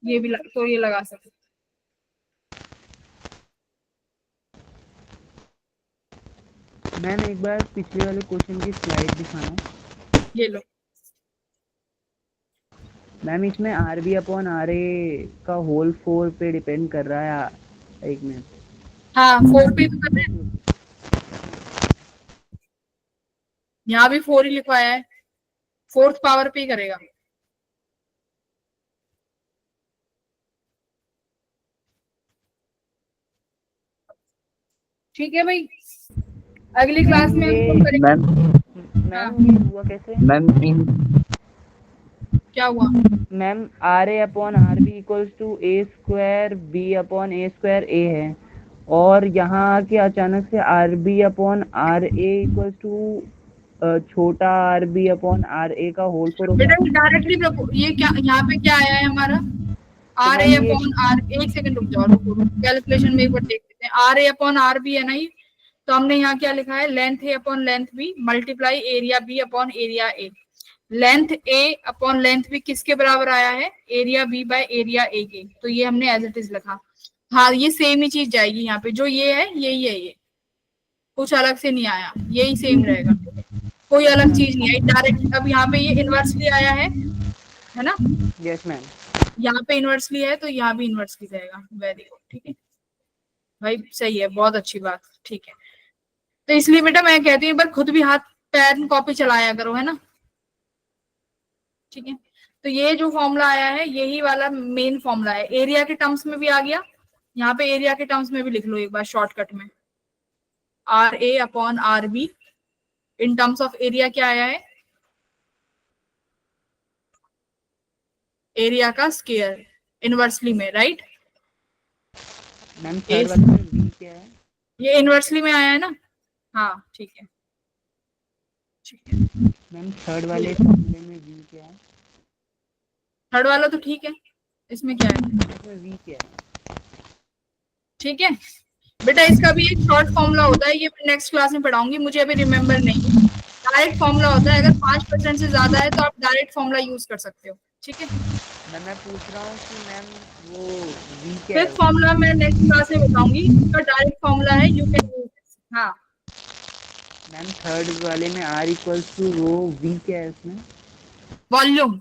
ये भी तो ये लगा सकते हो। मैम एक बार पिछले वाले क्वेश्चन की स्लाइड दिखाना। ये लो, मैम इसमें are B upon R A का होल 4 पे डिपेंड कर रहा है, एक मिनट। हाँ 4 पे तो कर रहे हैं, यहाँ भी 4 ही लिखवाया है, 4th पावर पे ही करेगा। ठीक है भाई, अगली क्लास में हम करेंगे। मैम ये हुआ कैसे, मैम क्या हुआ, ma'am R A upon R B equals to A square B upon A square A है, और यहाँ आके अचानक से R B upon R A equals to छोटा R B upon R A का होल 4 हो बेटा गया। डायरेक्टली ये क्या, यहाँ पे क्या आया है हमारा, आर ए अपॉन आर, एक सेकंड रुक जाओ, कैलकुलेशन में एक बार देख लेते हैं, R A upon R B है ना ये, तो हमने यहाँ क्या लिखा है, length A upon length B multiply area B upon area A. Length A upon length B किसके बराबर आया है, area B by area A के, तो ये हमने एज इट इज लिखा। हाँ ये सेम ही चीज जाएगी यहाँ पे, जो ये है यही है, ये कुछ अलग से नहीं आया, यही सेम रहेगा, कोई अलग चीज नहीं आई डायरेक्ट। अब यहाँ पे ये इनवर्सली आया है ना, यस मैम, यहाँ पे इनवर्सली है तो यहाँ भी इनवर्सली रहेगा, वेरी गुड, ठीक है भाई, सही है, बहुत अच्छी बात, ठीक है। तो इसलिए बेटा मैं कहती हूँ एक बार खुद भी हाथ पैर कॉपी चलाया करो, है ना, ठीक है। तो ये जो फॉर्मूला आया है यही वाला मेन फॉर्मूला है, एरिया के टर्म्स में भी आ गया, यहाँ पे एरिया के टर्म्स में भी लिख लो एक बार शॉर्टकट में, R A upon R B in terms of area क्या आया है, एरिया का स्क्वायर इनवर्सली में, राइट। मैम थर्ड वाले में बी क्या है, ये इनवर्सली में आया है ना, हाँ ठीक है, ठीक है। मैम थर्ड वाले फॉर्मूले में बी क्या है, थर्ड वाला तो ठीक है, इसमें क्या है, इसमें वी क्या है, ठीक है बेटा, इसका भी एक शॉर्ट फॉर्मूला होता है, ये मैं नेक्स्ट क्लास में पढ़ाऊंगी, मुझे अभी रिमेम्बर नहीं है। डायरेक्ट फॉर्मूला होता है, अगर 5% से ज्यादा है तो आप डायरेक्ट फॉर्मूला यूज कर सकते हो, ठीक है। मैं पूछ रहा हूँ कि मैम वो वी क्या है, फिफ्थ फॉर्मूला मैं नेक्स्ट क्लास में बताऊंगी, इसका डायरेक्ट फॉर्मूला है, यू कैन यूज। हाँ मैम थर्ड वाले में R equals to rho V क्या है इसमें, वॉल्यूम,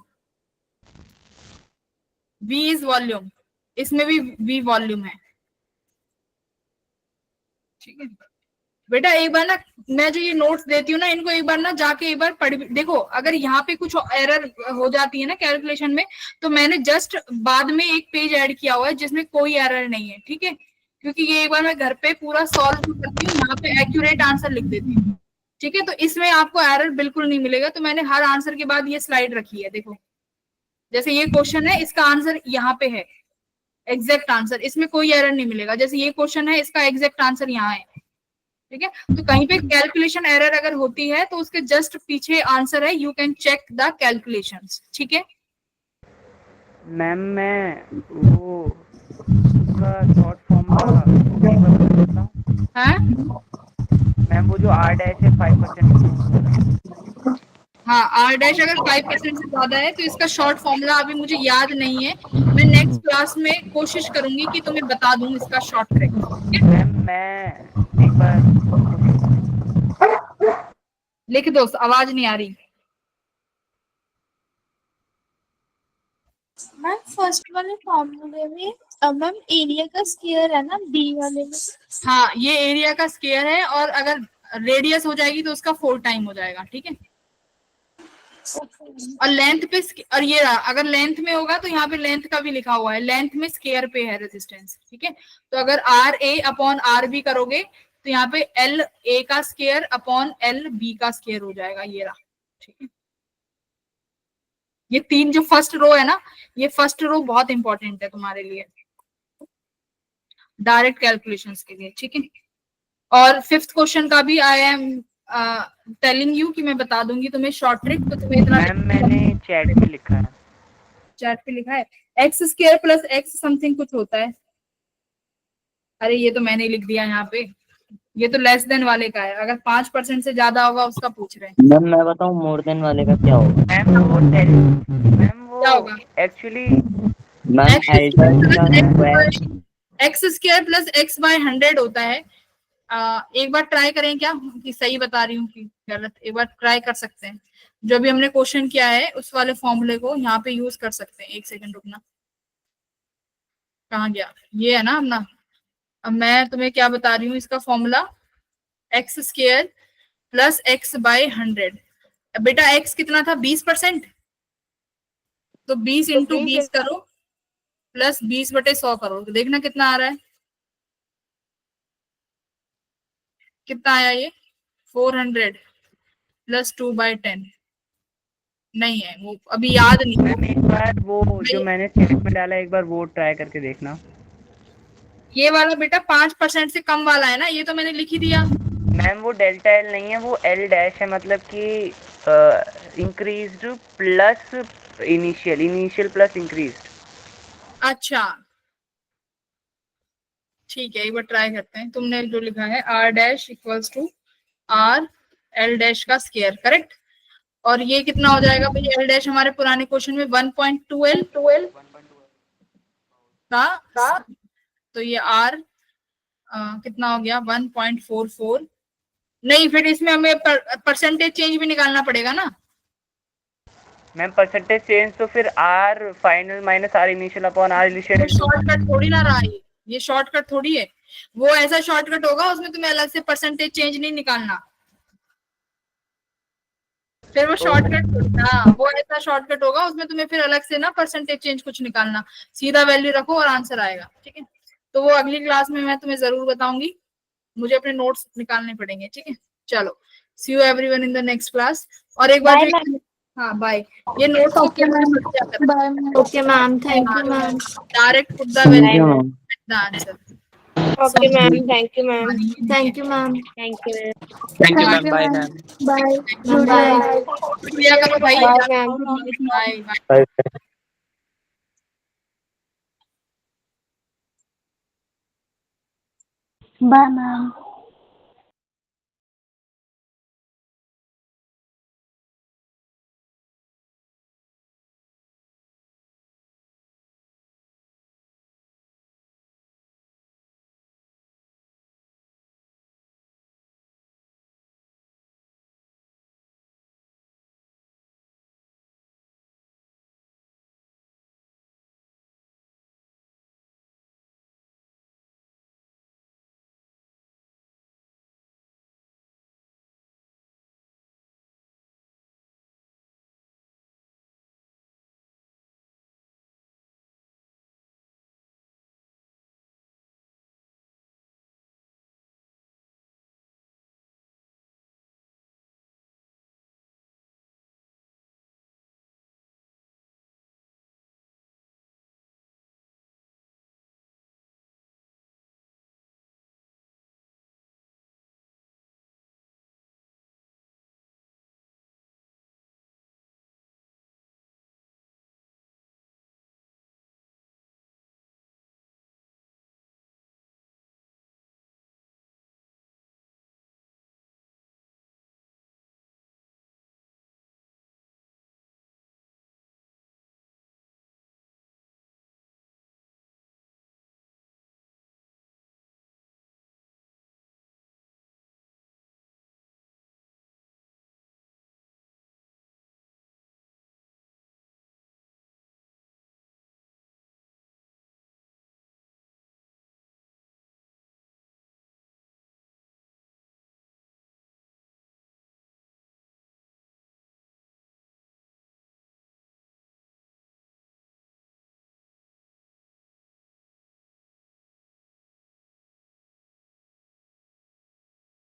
V इज वॉल्यूम, इसमें भी V वॉल्यूम है, ठीक है बेटा। एक बार ना मैं जो ये नोट्स देती हूँ ना, इनको एक बार ना जाके एक बार पढ़ देखो। अगर यहाँ पे कुछ एरर हो जाती है ना कैलकुलेशन में, तो मैंने जस्ट बाद में एक पेज ऐड किया हुआ है जिसमें कोई एरर नहीं है, ठीक है। क्योंकि ये एक बार मैं घर पे पूरा सॉल्व करती हूँ, यहाँ पे एक्यूरेट आंसर लिख देती हूँ, ठीक है। तो इसमें आपको एरर बिल्कुल नहीं मिलेगा। तो मैंने हर आंसर के बाद ये स्लाइड रखी है, देखो जैसे ये क्वेश्चन है, इसका आंसर यहाँ पे है, एग्जैक्ट आंसर, इसमें कोई एरर नहीं मिलेगा। जैसे ये क्वेश्चन है, इसका एग्जैक्ट आंसर यहाँ है, ठीक है। तो कहीं पे कैलकुलेशन एरर अगर होती है तो उसके जस्ट पीछे आंसर है, you can check the calculations, ठीक है। मैम मैं वो उसका शॉर्ट फॉर्म हाँ मैम वो जो R डैश है 5%। हाँ, R डैश अगर 5% से ज्यादा है तो इसका शॉर्ट फॉर्मूला अभी मुझे याद नहीं है। मैं नेक्स्ट क्लास में कोशिश करूंगी कि तुम्हें बता दूं इसका शॉर्ट ट्रिक। मैम मैं एक बार लिख दो, आवाज नहीं आ रही। मैम फर्स्ट वाले फॉर्मूले में मैम एरिया का स्क्वायर है ना बी वाले में। हाँ, ये एरिया का स्क्वायर है, और अगर रेडियस हो जाएगी तो उसका 4 टाइम हो जाएगा, ठीक है। और लेंथ पे और ये रहा, अगर लेंथ में होगा तो यहाँ पे लेंथ का भी लिखा हुआ है, लेंथ में स्क्वायर पे है रेजिस्टेंस, ठीक है। तो अगर R A upon R B करोगे तो यहाँ पे एल ए का स्क्वायर अपॉन एल बी का स्क्वायर हो जाएगा, ये रहा, ठीक है। ये तीन जो फर्स्ट रो है ना, ये फर्स्ट रो बहुत इंपॉर्टेंट है तुम्हारे लिए डायरेक्ट कैलकुलेशंस के लिए, ठीक है। और फिफ्थ क्वेश्चन का भी आई एम टेलिंग यू कि मैं बता दूंगी तुम्हें शॉर्ट ट्रिक, तो तुम्हें इतना मैम मैंने चैट में लिखा है, चैट पे लिखा है x square plus x something कुछ होता है। अरे ये तो मैंने लिख दिया यहाँ पे, ये तो लेस देन वाले का है, अगर 5% से ज्यादा होगा उसका पूछ रहे हैं। मैम मैं बताऊं मोर देन वाले का क्या होगा? मैम क्या वो होगा? Actually ma'am X square plus X by 100 होता है। एक बार ट्राई करें क्या कि सही बता रही हूँ कि गलत, एक बार ट्राई कर सकते हैं। जो भी हमने क्वेश्चन किया है उस वाले फॉर्मूले को यहाँ पे यूज कर सकते हैं। एक सेकंड रुकना, कहाँ गया? ये है ना अपना। अब मैं तुम्हें क्या बता रही हूँ, इसका formula X square plus X by 100। बेटा एक्स कितना था? 20%, तो 20 इंटू 20 करो प्लस 20/100 करो, तो देखना कितना आ रहा है। कितना आया ये? 400 प्लस 2/10 नहीं है वो, अभी याद नहीं है। मैम एक बार वो जो मैंने चैट में डाला एक बार वो ट्राई करके देखना। ये वाला बेटा 5% से कम वाला है ना, ये तो मैंने लिख ही दिया। मैम वो डेल्टा एल नहीं है, वो एल डैश है, मतलब कि increased plus initial plus increased. अच्छा ठीक है, एक बार ट्राई करते हैं। तुमने जो लिखा है R dash equals to R L dash का स्क्वायर, करेक्ट। और ये कितना हो जाएगा भाई? एल डैश हमारे पुराने क्वेश्चन में 1.2L था, तो ये आर कितना हो गया? 1.44। नहीं, फिर इसमें हमें परसेंटेज चेंज भी निकालना पड़ेगा ना। मैम परसेंटेज चेंज तो फिर R final minus R initial upon R initial. Shortcut थोड़ी ना रहा ये शॉर्टकट थोड़ी है। वो ऐसा शॉर्टकट होगा उसमें तुम्हें अलग से परसेंटेज चेंज नहीं निकालना, फिर वो शॉर्टकट ना, वो ऐसा शॉर्टकट होगा उसमें तुम्हें फिर अलग से ना परसेंटेज चेंज कुछ निकालना, सीधा वैल्यू रखो और आंसर आएगा, ठीक है। तो वो अगली क्लास में मैं तुम्हें जरूर बताऊंगी, मुझे अपने नोट्स निकालने पड़ेंगे, ठीक है। चलो, see you everyone in the next class. और एक बार हाँ बाय। ये notes okay ma'am, thank you ma'am. Direct put the value the answer. Okay ma'am, thank you ma'am. Thank you ma'am. Thank you, ma'am. Bye, ma'am. Bye, good night. शुक्रिया करो भाई। Bye ma'am. Bye bye. Bye. Bye ma'am.